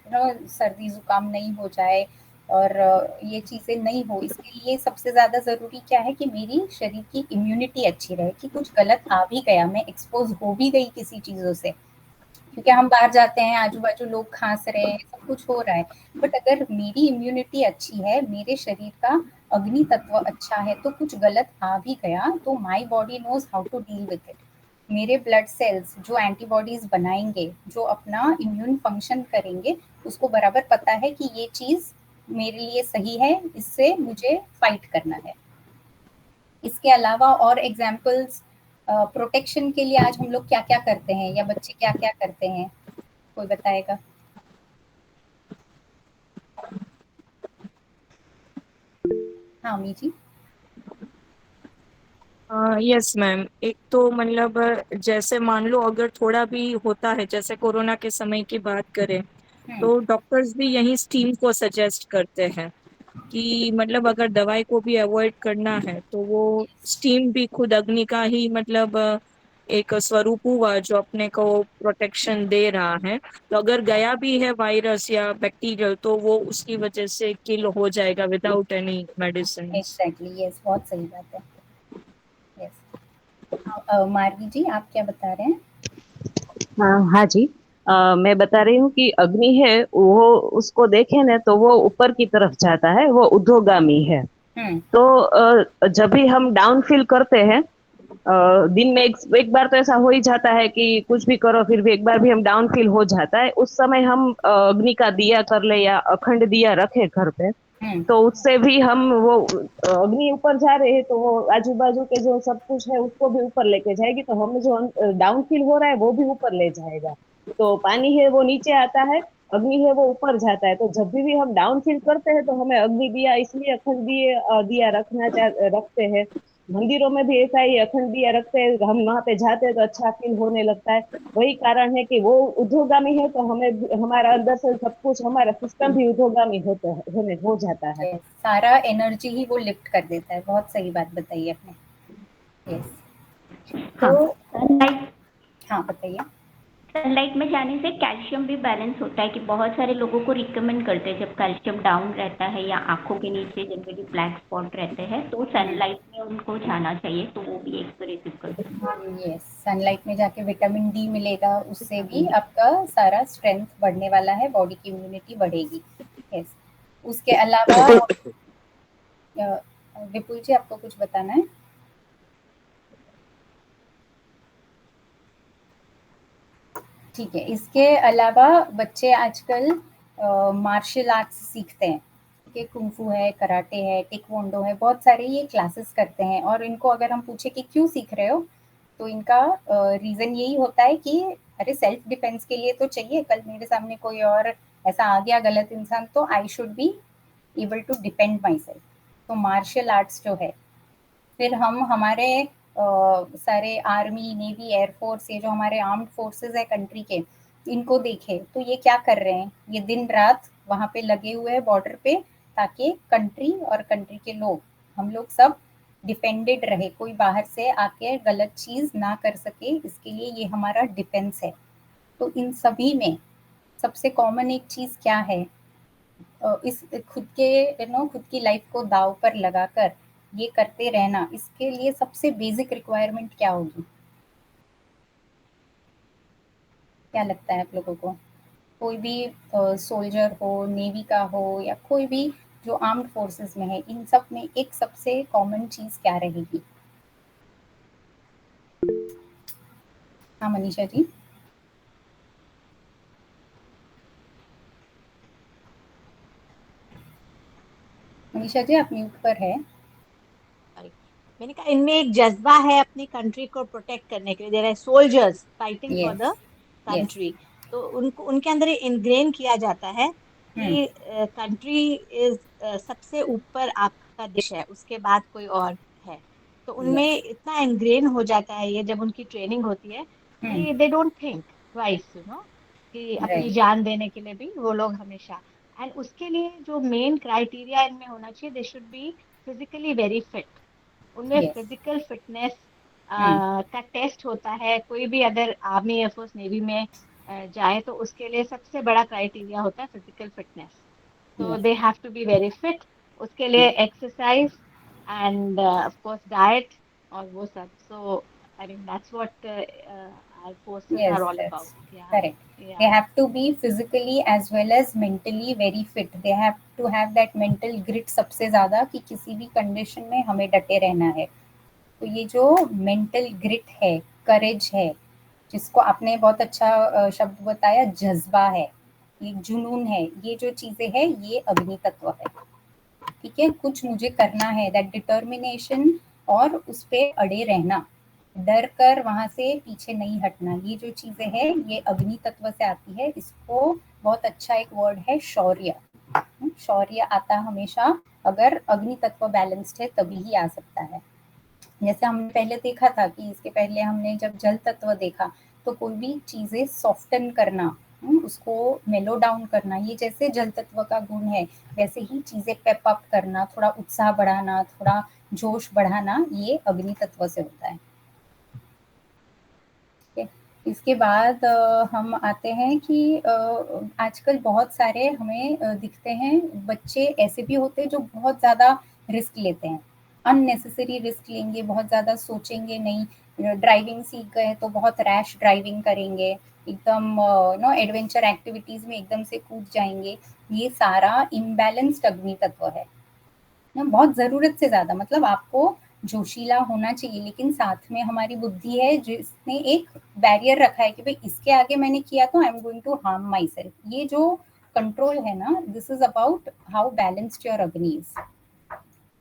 सर्दी जुकाम नहीं हो जाए, और ये चीज़ें नहीं हो, इसके लिए सबसे ज़्यादा ज़रूरी क्या है कि मेरी शरीर की इम्यूनिटी अच्छी रहे, कि कुछ गलत आ भी गया, मैं एक्सपोज हो भी गई किसी चीज़ों से, क्योंकि हम बाहर जाते हैं, आजू बाजू लोग खांस रहे हैं, सब कुछ हो रहा है, बट अगर मेरी इम्यूनिटी अच्छी है, मेरे शरीर का अग्नि तत्व अच्छा है, तो कुछ गलत आ भी गया तो my body knows how to deal with it. मेरे ब्लड सेल्स जो एंटीबॉडीज बनाएंगे, जो अपना इम्यून फंक्शन करेंगे, उसको बराबर पता है कि ये चीज मेरे लिए सही है, इससे मुझे फाइट करना है। इसके अलावा और एग्जाम्पल्स प्रोटेक्शन के लिए आज हम लोग क्या क्या करते हैं, या बच्चे क्या क्या करते हैं, कोई बताएगा? हाँ मी जी। यस मैम, एक तो मतलब जैसे मान लो अगर थोड़ा भी होता है, जैसे कोरोना के समय की बात करें, तो डॉक्टर्स भी यही स्टीम को सजेस्ट करते हैं कि मतलब अगर दवाई को भी अवॉइड करना है तो वो स्टीम भी खुद अग्नि का ही मतलब एक स्वरूप हुआ जो अपने को प्रोटेक्शन दे रहा है। तो अगर गया भी है वायरस या बैक्टीरियल, तो वो उसकी वजह से किल हो जाएगा without any medicine. Exactly, yes, बहुत सही बात है। यस। मार्गी जी, आप क्या बता रहे हैं? हाँ जी। मैं बता रही हूँ कि अग्नि है वो, उसको देखे ना तो वो ऊपर की तरफ जाता है, वो ऊर्ध्वगामी है। तो जब भी हम डाउन फील करते हैं, दिन में एक बार तो ऐसा हो ही जाता है कि कुछ भी करो फिर भी एक बार भी हम डाउन फील हो जाता है, उस समय हम अग्नि का दिया कर ले या अखंड दिया रखे घर पे, तो उससे भी हम वो अग्नि ऊपर जा रहे हैं तो वो आजू बाजू के जो सब कुछ है उसको भी ऊपर लेके जाएगी, तो हमें जो डाउन फील हो रहा है वो भी ऊपर ले जाएगा। तो पानी है वो नीचे आता है, अग्नि है वो ऊपर जाता है। तो जब भी हम डाउन फील करते हैं तो हमें अग्नि दिया इसलिए अखंड दिए दिया रखते हैं। मंदिरों में भी ऐसा ही अखंड दिया रखते हैं, हम वहां पे जाते हैं तो अच्छा फील होने लगता है। वही कारण है कि वो ऊर्ध्वगामी है तो हमें हमारा अंदर से सब कुछ, हमारा सिस्टम भी ऊर्ध्वगामी होने हो जाता है। सारा एनर्जी ही वो लिफ्ट कर देता है। बहुत सही बात बताई आपने। यस। तो हाँ बताइए। सनलाइट में जाने से कैल्शियम भी बैलेंस होता है, कि बहुत सारे लोगों को रिकमेंड करते हैं जब कैल्शियम डाउन रहता है या आंखों के नीचे जनरली ब्लैक स्पॉट रहते हैं तो सनलाइट में उनको जाना चाहिए, तो वो भी एक प्रेफर करते हैं। यस, सनलाइट में जाके विटामिन डी मिलेगा, उससे भी आपका सारा स्ट्रेंथ बढ़ने वाला है, बॉडी की इम्यूनिटी बढ़ेगी। यस। उसके अलावा विपुल जी आपको कुछ बताना है? ठीक है। इसके अलावा बच्चे आजकल मार्शल आर्ट्स सीखते हैं, कि कुंफू है, कराटे है, टेक्वोंडो है, बहुत सारे ये क्लासेस करते हैं। और इनको अगर हम पूछे कि क्यों सीख रहे हो, तो इनका रीज़न यही होता है कि अरे सेल्फ डिफेंस के लिए तो चाहिए, कल मेरे सामने कोई और ऐसा आ गया गलत इंसान तो I should be able to defend my self. तो मार्शल आर्ट्स जो है, फिर हम हमारे सारे आर्मी, नेवी, एयरफोर्स, ये जो हमारे आर्म्ड फोर्सेस है कंट्री के, इनको देखें तो ये क्या कर रहे हैं, ये दिन रात वहाँ पे लगे हुए हैं बॉर्डर पे, ताकि कंट्री और कंट्री के लोग, हम लोग सब डिफेंडेड रहे, कोई बाहर से आके गलत चीज़ ना कर सके, इसके लिए ये हमारा डिफेंस है। तो इन सभी में सबसे कॉमन एक चीज़ क्या है, इस खुद के खुद की लाइफ को दाव पर लगाकर ये करते रहना, इसके लिए सबसे बेसिक रिक्वायरमेंट क्या होगी? क्या लगता है आप लोगों को? कोई भी सोल्जर हो, नेवी का हो, या कोई भी जो आर्म्ड फोर्सेस में है, इन सब में एक सबसे कॉमन चीज क्या रहेगी? हाँ मनीषा जी। मनीषा जी आप म्यूट पर है। मैंने कहा इनमें एक जज्बा है अपनी कंट्री को प्रोटेक्ट करने के लिए, there are soldiers fighting for the country. तो उनको उनके अंदर इनग्रेन किया जाता है कि कंट्री इज सबसे ऊपर आपका देश है, उसके बाद कोई और है। तो उनमें इतना इनग्रेन हो जाता है ये, जब उनकी ट्रेनिंग होती है कि दे डोंट थिंक ट्वाइस, कि अपनी जान देने के लिए भी वो लोग हमेशा। एंड उसके लिए जो मेन क्राइटेरिया इनमें होना चाहिए, they should be physically very fit. उनमें फिजिकल फिटनेस का टेस्ट होता है। कोई भी अगर आर्मी, एयरफोर्स, नेवी में जाए तो उसके लिए सबसे बड़ा क्राइटेरिया होता है फिजिकल फिटनेस। तो they have to be very fit. उसके लिए exercise and of course diet और वो सब। So I mean that's what our forces are all about. Correct. They have to be physically as well as mentally very fit. They have to have that mental grit सबसे ज़्यादा, कि किसी भी condition में हमें डटे रहना है। तो ये जो मेंटल ग्रिट है, करेज है, जिसको आपने बहुत अच्छा शब्द बताया, जज्बा है, ये जुनून है, ये जो चीज़ें हैं ये अग्नि तत्व है। ठीक है, कुछ मुझे करना है, दैट डिटर्मिनेशन, और उस पर अड़े रहना, डर कर वहां से पीछे नहीं हटना, ये जो चीजें हैं ये अग्नि तत्व से आती है। इसको बहुत अच्छा एक वर्ड है शौर्य। शौर्य आता हमेशा अगर अग्नि तत्व बैलेंस्ड है तभी ही आ सकता है। जैसे हमने पहले देखा था कि इसके पहले हमने जब जल तत्व देखा, तो कोई भी चीजें सॉफ्टन करना, उसको मेलो डाउन करना, ये जैसे जल तत्व का गुण है, वैसे ही चीजें पेप अप करना, थोड़ा उत्साह बढ़ाना, थोड़ा जोश बढ़ाना, ये अग्नि तत्व से होता है। इसके बाद हम आते हैं कि आजकल बहुत सारे हमें दिखते हैं बच्चे ऐसे भी होते हैं जो बहुत ज़्यादा रिस्क लेते हैं, अननेसेसरी रिस्क लेंगे, बहुत ज़्यादा सोचेंगे नहीं, ड्राइविंग सीख गए तो बहुत रैश ड्राइविंग करेंगे, एकदम एडवेंचर एक्टिविटीज में एकदम से कूद जाएंगे, ये सारा इम्बैलेंस्ड अग्नि तत्व है ना, बहुत जरूरत से ज्यादा। मतलब आपको जोशीला होना चाहिए, लेकिन साथ में हमारी बुद्धि है जिसने एक बैरियर रखा है कि भाई इसके आगे मैंने किया तो I am going to harm my self. ये जो कंट्रोल है ना, this is about how balanced your agni is.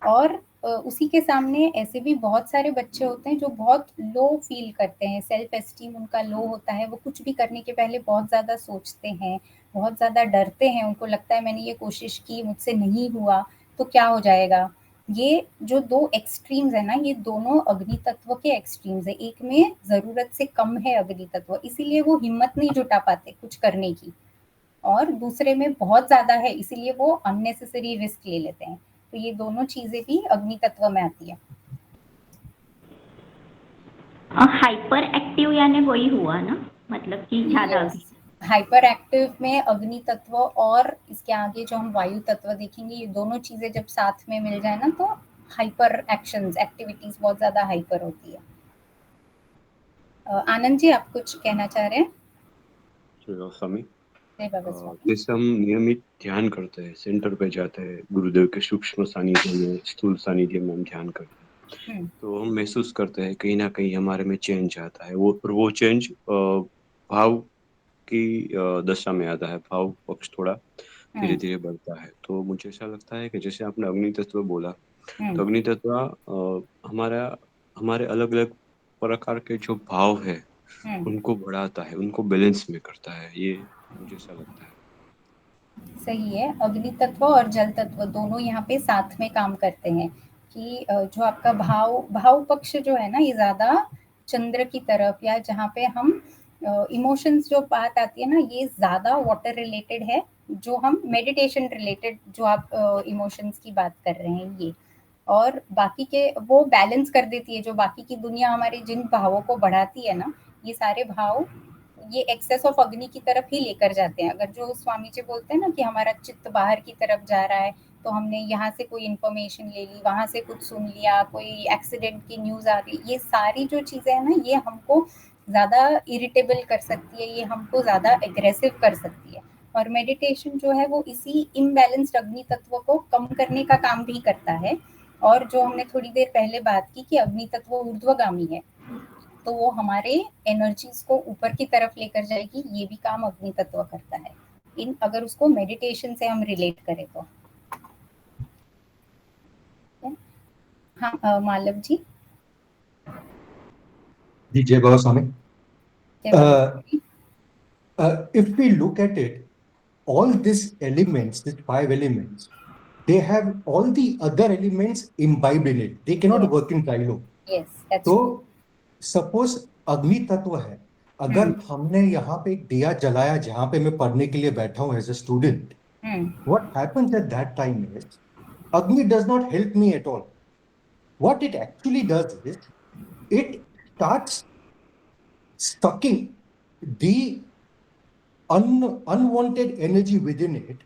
और उसी के सामने ऐसे भी बहुत सारे बच्चे होते हैं जो बहुत लो फील करते हैं, सेल्फ एस्टीम उनका लो होता है, वो कुछ भी करने के पहले बहुत ज़्यादा सोचते हैं, बहुत ज़्यादा डरते हैं, उनको लगता है मैंने ये कोशिश की, मुझसे नहीं हुआ तो क्या हो जाएगा। ये जो दो एक्सट्रीम्स है ना, ये दोनों अग्नि तत्व के एक्सट्रीम्स है। एक में ज़रूरत से कम है अग्नि तत्व, इसीलिए वो हिम्मत नहीं जुटा पाते कुछ करने की, और दूसरे में बहुत ज़्यादा है इसीलिए वो अननेसेसरी रिस्क ले लेते हैं। तो ये दोनों चीजें भी अग्नि तत्व में आती है। हाइपर एक्टिव यानी वही हुआ ना, मतलब कि ज्यादा हाइपर एक्टिव में अग्नि तत्व और इसके आगे जो हम वायु तत्व देखेंगे, ये दोनों चीजें जब साथ में मिल जाए ना तो हाइपर एक्शंस, एक्टिविटीज बहुत ज्यादा हाइपर होती है। आनंद जी, आप कुछ कहना चाह रहे हैं? स्वामी, जैसे हम नियमित ध्यान करते हैं, सेंटर पे जाते हैं, गुरुदेव के सूक्ष्म सानिध्य में, स्थूल सानिध्य में हम ध्यान करते हैं, तो हम महसूस करते हैं कहीं ना कहीं हमारे में चेंज आता है। वो चेंज भाव की दशा में आता है, भाव पक्ष थोड़ा धीरे धीरे बढ़ता है। तो मुझे ऐसा लगता है कि जैसे आपने अग्नि तत्व बोला, तो अग्नि तत्व हमारे अलग अलग प्रकार के जो भाव है उनको बढ़ाता है, उनको बैलेंस में करता है, ये मुझे ऐसा लगता है। सही है, अग्नि तत्व और जल तत्व दोनों यहाँ पे साथ में काम करते हैं कि जो आपका भाव पक्ष जो है ना, ये ज्यादा चंद्र की तरफ, या जहाँ पे हम इमोशंस जो बात आती है ना, ये ज्यादा वाटर रिलेटेड है, जो हम मेडिटेशन रिलेटेड जो आप इमोशंस की बात कर रहे हैं ये, और बाकी के वो बैलेंस कर देती है। जो बाकी की दुनिया हमारे जिन भावों को बढ़ाती है ना, ये सारे भाव ये एक्सेस ऑफ अग्नि की तरफ ही लेकर जाते हैं। अगर जो स्वामी जी बोलते हैं ना कि हमारा चित्त बाहर की तरफ जा रहा है, तो हमने यहाँ से कोई इन्फॉर्मेशन ले ली, वहां से कुछ सुन लिया, कोई एक्सीडेंट की न्यूज आ रही, ये सारी जो चीजें है ना, ये हमको ज्यादा इरिटेबल कर सकती है, ये हमको ज्यादा एग्रेसिव कर सकती है। और मेडिटेशन जो है वो इसी इम्बैलेंस्ड अग्नि तत्व को कम करने का काम भी करता है। और जो हमने थोड़ी देर पहले बात की कि अग्नि तत्व ऊर्ध्वगामी है, तो वो हमारे एनर्जीज को ऊपर की तरफ लेकर जाएगी, ये भी काम अग्नि तत्व करता है, अगर उसको मेडिटेशन से हम रिलेट करें तो। हाँ, मालव जी। जय बाबा स्वामी। If we look at it, all these elements, these 5 elements, they have all the other elements imbibed in it. They cannot work in silo. Yes, that's तो true. सपोज अग्नि तत्व है, अगर हमने यहाँ पे एक दिया जलाया जहाँ पे मैं पढ़ने के लिए बैठा हूँ as a student, what happens at that time is Agni does not help me at all. What it actually does is it starts sucking the unwanted energy within it,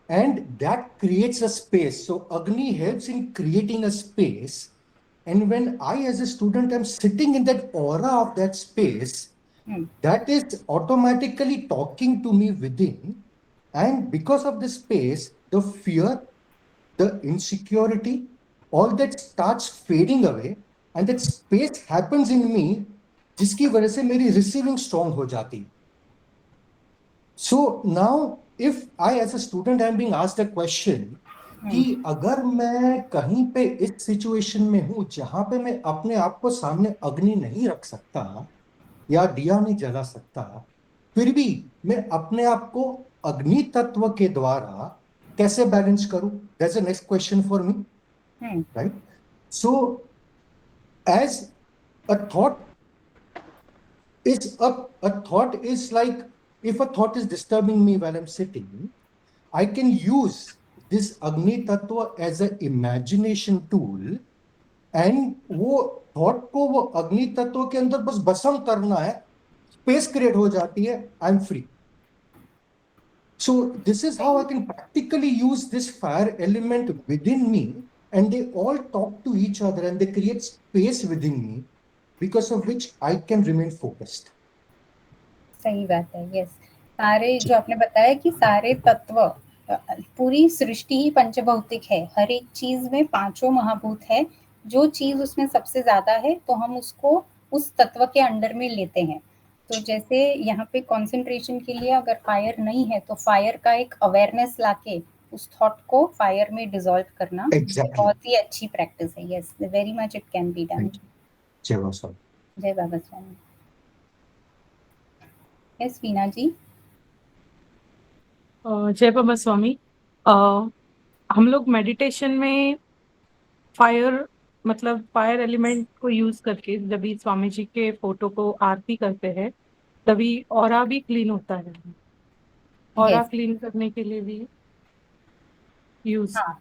and that creates a space. So Agni helps in creating a space, and when I as a student am sitting in that aura of that space, that is automatically talking to me within, and because of the space, the fear, the insecurity, all that starts fading away, and that space happens in me, जिसकी वजह से मेरी receiving strong हो जाती। So now if I as a student am being asked a question कि अगर मैं कहीं पे इस सिचुएशन में हूं जहां पे मैं अपने आप को सामने अग्नि नहीं रख सकता या दिया नहीं जला सकता, फिर भी मैं अपने आप को अग्नि तत्व के द्वारा कैसे बैलेंस करूं? That's the next question for me, right? So as a thought is like, if a thought is disturbing me while I'm sitting, I can use this Agni Tattva as an imagination tool, and वो thought को वो अग्नि तत्व के अंदर बस भस्म करना है, space create हो जाती है, I'm free. So this is how I can practically use this fire element within me, and they all talk to each other and they create space within me, because of which I can remain focused. सही बात है, yes. सारे जो आपने बताया कि सारे तत्व, पूरी सृष्टि ही पंचभौतिक है, हर एक चीज में पांचों महाभूत है, जो चीज उसमें सबसे ज्यादा है तो हम उसको उस तत्व के अंडर में लेते हैं। तो जैसे यहाँ पे कंसंट्रेशन के लिए अगर फायर नहीं है तो फायर का एक अवेयरनेस लाके उस थॉट को फायर में डिसॉल्व करना बहुत ही अच्छी प्रैक्टिस है। Yes, very much it can be done. जय बाबा स्वामी। जय बाबा स्वामी। यस वीना जी। जय बाबा स्वामी। हम लोग मेडिटेशन में फायर मतलब फायर एलिमेंट को यूज करके जब भी स्वामी जी के फोटो को आरती करते हैं तभी ऑरा भी क्लीन होता है। ऑरा क्लीन करने के लिए भी यूज। हाँ,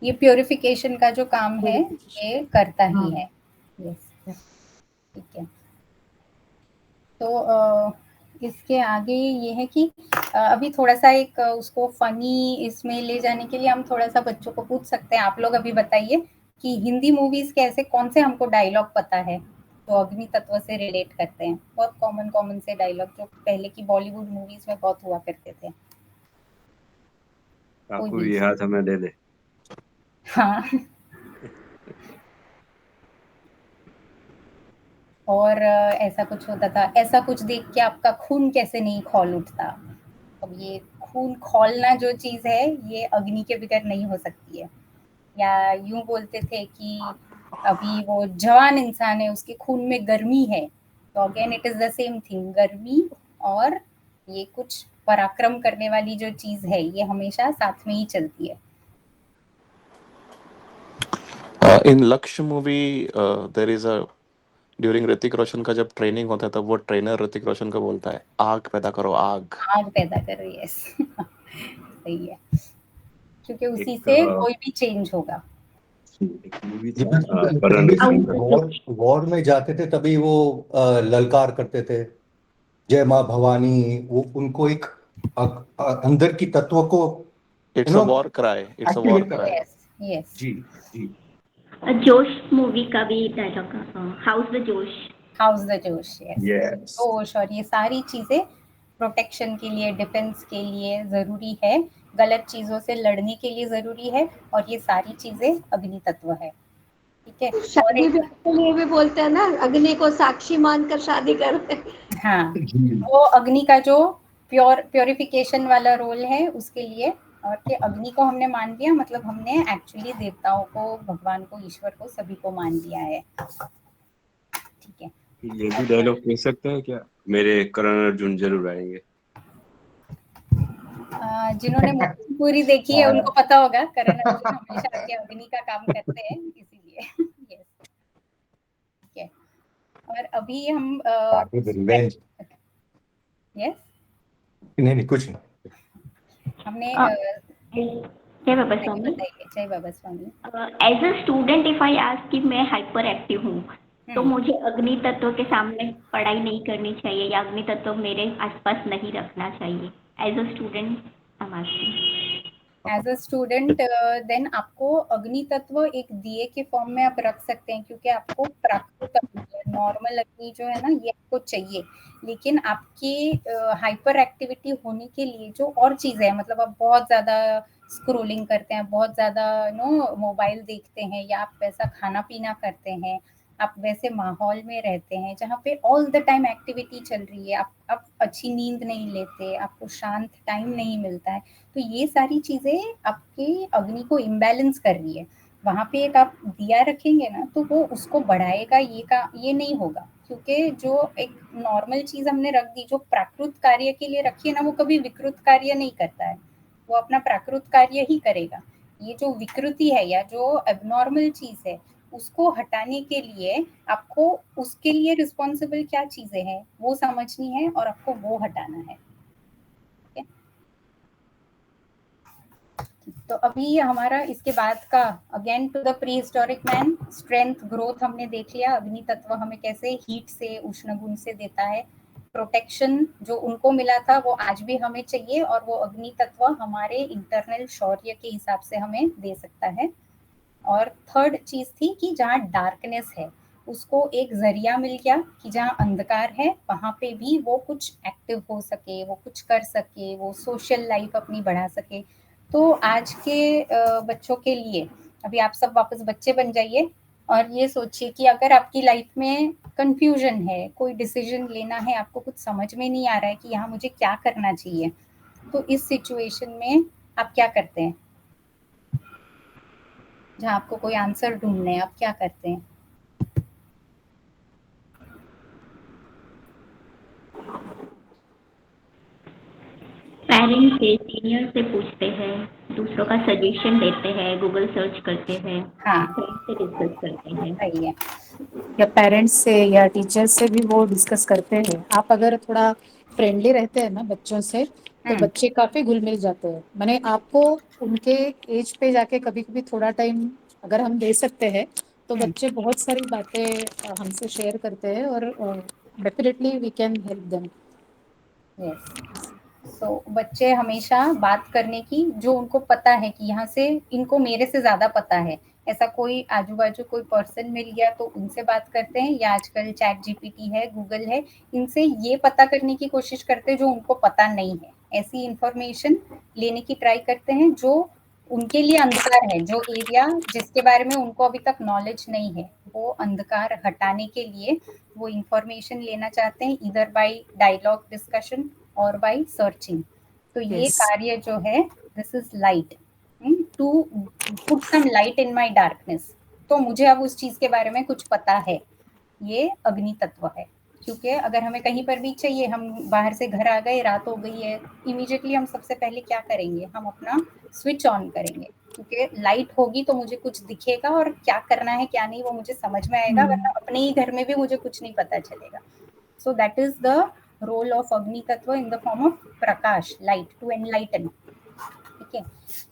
ये प्योरिफिकेशन का जो काम है ये करता ही है। यस, ठीक है। तो इसके आगे ये है कि अभी थोड़ा सा एक उसको फनी इसमें ले जाने के लिए हम थोड़ा सा बच्चों को पूछ सकते हैं। आप लोग अभी बताइए कि हिंदी मूवीज के ऐसे कौन से हमको डायलॉग पता है तो अग्नि तत्व से रिलेट करते हैं। बहुत कॉमन से डायलॉग जो पहले की बॉलीवुड मूवीज में बहुत हुआ करते थे। आपको ये हाथ हमें दे दे। हाँ। और ऐसा कुछ होता था, ऐसा कुछ देख के आपका खून कैसे नहीं खौल उठता। अब ये खून खौलना जो चीज है ये अग्नि के बगैर नहीं हो सकती है। या यूं बोलते थे कि अभी वो जवान इंसान है उसके खून में गर्मी है, तो again it is the same thing. गर्मी और ये कुछ पराक्रम करने वाली जो चीज है ये हमेशा साथ में ही चलती है। In Lakshya movie there is a during Hrithik Roshan का जब ट्रेनिंग होता है तब वो ट्रेनर ऋतिक रोशन को बोलता है आग पैदा करो, आग पैदा करो। यस, सही है, क्योंकि उसी से कोई भी चेंज होगा। वॉर में जाते थे तभी वो ललकार करते थे जय माँ भवानी। वो उनको एक अंदर की तत्व को it's a war cry, it's a war cry. Yes जी जी। जोश मूवी का भी dialogue, how's the josh, how's the josh. Yes, Josh. और ये सारी चीजें प्रोटेक्शन के लिए, डिफेंस के लिए जरूरी है, गलत चीजों से लड़ने के लिए जरूरी है, और ये सारी चीजें अग्नि तत्व है। ठीक है। शादी के लिए भी बोलते हैं ना, अग्नि को साक्षी मानकर शादी करते हैं। हाँ, वो अग्नि का जो प्योरिफिकेशन वाला रोल है उसके लिए। और कि अग्नि को हमने मान लिया मतलब हमने एक्चुअली देवताओं को, भगवान को, ईश्वर को, सभी को मान लिया है। ठीक है। ये भी डायलॉग कह सकते हैं क्या, मेरे करण अर्जुन जरूर आएंगे। जिन्होंने मूवी पूरी देखी है उनको पता होगा करण अर्जुन हमेशा आके अग्नि का काम करते हैं, इसीलिए। यस, ठीक है। और अभी हम यस नहीं कुछ नहीं, हमने जय बाबा स्वामी। जय बाबा स्वामी। As a student if I ask कि मैं हाइपर एक्टिव हूँ तो मुझे अग्नि तत्व के सामने पढ़ाई नहीं करनी चाहिए या अग्नि तत्व मेरे आसपास नहीं रखना चाहिए? As a student I am asking. As a student then आपको अग्नि तत्व एक दिए के फॉर्म में आप रख सकते हैं, क्योंकि आपको प्राकृतिक नॉर्मल अग्नि जो है ना ये आपको चाहिए। लेकिन आपकी हाइपर एक्टिविटी होने के लिए जो और चीजें हैं, मतलब आप बहुत ज्यादा स्क्रोलिंग करते हैं, बहुत ज्यादा मोबाइल देखते हैं, या आप वैसा खाना पीना करते हैं, आप वैसे माहौल में रहते हैं जहाँ पे ऑल द टाइम एक्टिविटी चल रही है, आप अच्छी नींद नहीं लेते, आपको शांत टाइम नहीं मिलता है, तो ये सारी चीजें आपके अग्नि को इम्बैलेंस कर रही है। वहां पे एक आप दिया रखेंगे ना तो वो उसको बढ़ाएगा, ये नहीं होगा। क्योंकि जो एक नॉर्मल चीज हमने रख दी, जो प्राकृत कार्य के लिए रखी है ना, वो कभी विकृत कार्य नहीं करता है, वो अपना प्राकृत कार्य ही करेगा। ये जो विकृति है या जो एबनॉर्मल चीज है उसको हटाने के लिए आपको उसके लिए रिस्पॉन्सिबल क्या चीजें हैं वो समझनी है और आपको वो हटाना है। तो अभी हमारा इसके बाद का again to the prehistoric man, strength growth हमने देख लिया। अग्नि तत्व हमें कैसे हीट से, उष्ण गुण से देता है। प्रोटेक्शन जो उनको मिला था वो आज भी हमें चाहिए, और वो अग्नि तत्व हमारे इंटरनल शौर्य के हिसाब से हमें दे सकता है। और थर्ड चीज थी कि जहाँ डार्कनेस है उसको एक जरिया मिल गया कि जहाँ अंधकार है वहां पे भी वो कुछ एक्टिव हो सके, वो कुछ कर सके, वो सोशल लाइफ अपनी बढ़ा सके। तो आज के बच्चों के लिए अभी आप सब वापस बच्चे बन जाइए और ये सोचिए कि अगर आपकी लाइफ में कंफ्यूजन है, कोई डिसीजन लेना है, आपको कुछ समझ में नहीं आ रहा है कि यहाँ मुझे क्या करना चाहिए, तो इस सिचुएशन में आप क्या करते हैं? जहाँ आपको कोई आंसर ढूंढने हैं, आप क्या करते हैं? पेरेंट्स से, सीनियर से पूछते हैं, दूसरों का सजेशन लेते हैं, गूगल सर्च करते हैं, हाँ, फ्रेंड से डिस्कस करते हैं। सही है। या पेरेंट्स से या टीचर्स से भी वो डिस्कस करते हैं। आप अगर थोड़ा फ्रेंडली रहते हैं ना बच्चों से, तो बच्चे काफी घुल मिल जाते हैं। मैंने आपको उनके एज पे जाके कभी कभी थोड़ा टाइम अगर हम दे सकते हैं, तो बच्चे बहुत सारी बातें हमसे शेयर करते हैं और definitely we can help them. So बच्चे हमेशा बात करने की, जो उनको पता है कि यहाँ से इनको मेरे से ज्यादा पता है, ऐसा कोई आजू बाजू कोई पर्सन मिल गया तो उनसे बात करते हैं, या आजकल चैट जीपीटी है, गूगल है, इनसे ये पता करने की कोशिश करते हैं जो उनको पता नहीं है। ऐसी इंफॉर्मेशन लेने की ट्राई करते हैं जो उनके लिए अंधकार है, जो एरिया जिसके बारे में उनको अभी तक नॉलेज नहीं है, वो अंधकार हटाने के लिए वो इंफॉर्मेशन लेना चाहते हैं, इधर बाय डायलॉग डिस्कशन और बाय सर्चिंग। तो ये कार्य जो है, this is light to put some light in my darkness. तो मुझे अब उस चीज के बारे में कुछ पता है, ये अग्नि तत्व है। क्योंकि अगर हमें कहीं पर भी चाहिए, हम बाहर से घर आ गए, रात हो गई है, इमीडिएटली हम सबसे पहले क्या करेंगे? हम अपना स्विच ऑन करेंगे, क्योंकि लाइट होगी तो मुझे कुछ दिखेगा और क्या करना है क्या नहीं वो मुझे समझ में आएगा, वरना अपने ही घर में भी मुझे कुछ नहीं पता चलेगा। So that is the role of अग्नि तत्व इन द फॉर्म ऑफ प्रकाश, लाइट, टू एनलाइटन। ठीक है।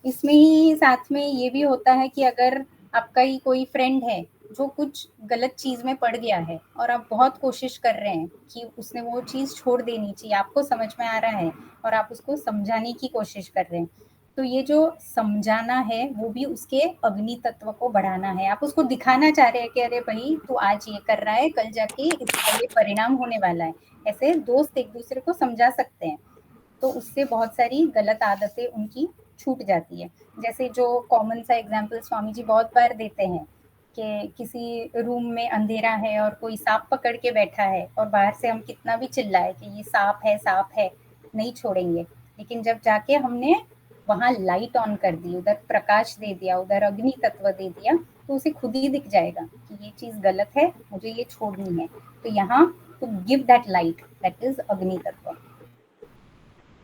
इसमें ही साथ में ये भी होता है कि अगर आपका ही कोई फ्रेंड है जो कुछ गलत चीज में पड़ गया है और आप बहुत कोशिश कर रहे हैं कि उसने वो चीज छोड़ देनी चाहिए, आपको समझ में आ रहा है और आप उसको समझाने की कोशिश कर रहे हैं, तो ये जो समझाना है वो भी उसके अग्नि तत्व को बढ़ाना है। आप उसको दिखाना चाह रहे हैं कि अरे भाई तू आज ये कर रहा है, कल जाके इसका ये परिणाम होने वाला है। ऐसे दोस्त एक दूसरे को समझा सकते हैं, तो उससे बहुत सारी गलत आदतें उनकी छूट जाती है। जैसे जो कॉमन सा एग्जाम्पल स्वामी जी बहुत बार देते हैं कि किसी रूम में अंधेरा है और कोई सांप पकड़ के बैठा है, और बाहर से हम कितना भी चिल्लाए कि ये सांप है, नहीं छोड़ेंगे। लेकिन जब जाके हमने वहां लाइट ऑन कर दी, उधर प्रकाश दे दिया, उधर अग्नि तत्व दे दिया, तो उसे खुद ही दिख जाएगा कि ये चीज गलत है, मुझे ये छोड़नी है। तो यहाँ to give that light, that is अग्नि तत्व।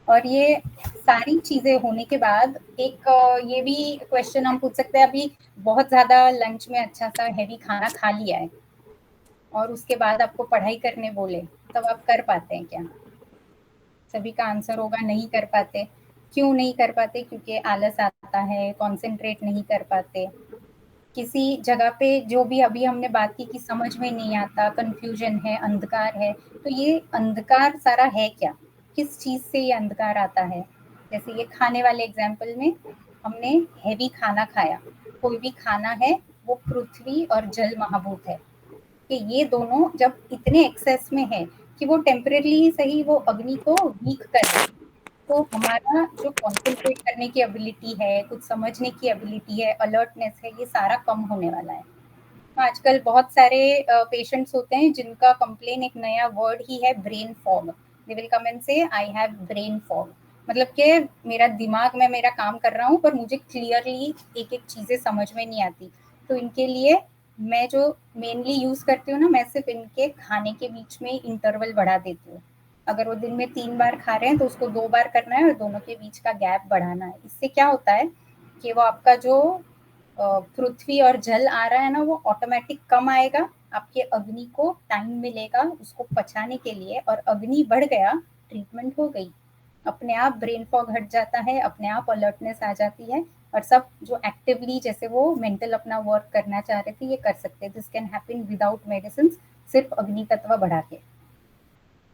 और ये सारी चीजें होने के बाद एक ये भी क्वेश्चन हम पूछ सकते हैं, अभी बहुत ज्यादा लंच में अच्छा सा हैवी खाना खा लिया है और उसके बाद आपको पढ़ाई करने बोले, तब आप कर पाते हैं क्या? सभी का आंसर होगा नहीं कर पाते। क्यों नहीं कर पाते? क्योंकि आलस आता है, कंसंट्रेट नहीं कर पाते, किसी जगह पे जो भी अभी हमने बात की कि समझ में नहीं आता, कंफ्यूजन है, अंधकार है। तो ये अंधकार सारा है क्या? किस चीज से ये अंधकार आता है? जैसे ये खाने वाले एग्जाम्पल में हमने हैवी खाना खाया, कोई भी खाना है वो पृथ्वी और जल महाभूत है, कि ये दोनों जब इतने एक्सेस में है कि वो टेम्परेरी ही सही वो अग्नि को वीक कर रहे हैं, तो हमारा जो कॉन्सेंट्रेट करने की एबिलिटी है, कुछ समझने की एबिलिटी है, अलर्टनेस है, ये सारा कम होने वाला है। तो आजकल बहुत सारे पेशेंट्स होते हैं जिनका कंप्लेन एक नया वर्ड ही है, brain fog. They will come and से आई हैव ब्रेन फॉग, मतलब कि मेरा दिमाग में मेरा काम कर रहा हूँ पर मुझे क्लियरली एक एक चीजें समझ में नहीं आती। तो इनके लिए मैं जो मेनली यूज करती हूँ ना, मैं सिर्फ इनके खाने के बीच में इंटरवल बढ़ा देती हूँ। अगर वो दिन में 3 बार खा रहे हैं तो उसको 2 बार करना है और दोनों के बीच का गैप बढ़ाना है। इससे क्या होता है कि वो आपका जो पृथ्वी और जल आ रहा है ना, वो ऑटोमेटिक कम आएगा, आपके अग्नि को टाइम मिलेगा उसको पचाने के लिए, और अग्नि बढ़ गया, ट्रीटमेंट हो गई, अपने आप ब्रेन फॉग हट जाता है, अपने आप अलर्टनेस आ जाती है, और सब जो एक्टिवली जैसे वो मेंटल अपना वर्क करना चाह रहे थे ये कर सकते हैं। This can happen without medicine, सिर्फ अग्नि तत्व बढ़ा के।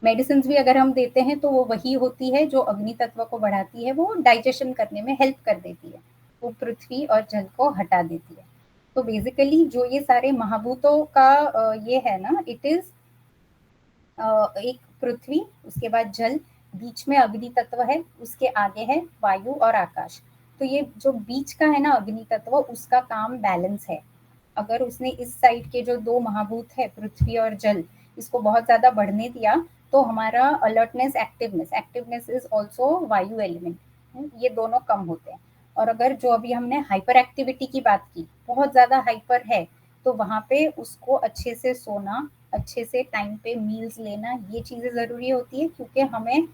मेडिसिन भी अगर हम देते हैं तो वो वही होती है जो अग्नि तत्व को बढ़ाती है, वो डाइजेशन करने में हेल्प कर देती है, वो पृथ्वी और जल को हटा देती है। तो बेसिकली जो ये सारे महाभूतों का ये है ना, इट इज एक पृथ्वी, उसके बाद जल, बीच में अग्नि तत्व है, उसके आगे है वायु और आकाश। तो ये जो बीच का है ना अग्नि तत्व, उसका काम बैलेंस है। अगर उसने इस साइड के जो दो महाभूत है पृथ्वी और जल, इसको बहुत ज्यादा बढ़ने दिया तो हमारा अलर्टनेस, एक्टिवनेस इज ऑल्सो वायु एलिमेंट, ये दोनों कम होते हैं। और अगर जो अभी हमने हाइपर एक्टिविटी की बात की, बहुत ज्यादा हाइपर है, तो वहां पे उसको अच्छे से सोना, अच्छे से टाइम पे मील्स लेना, ये चीजें जरूरी होती है, क्योंकि हमें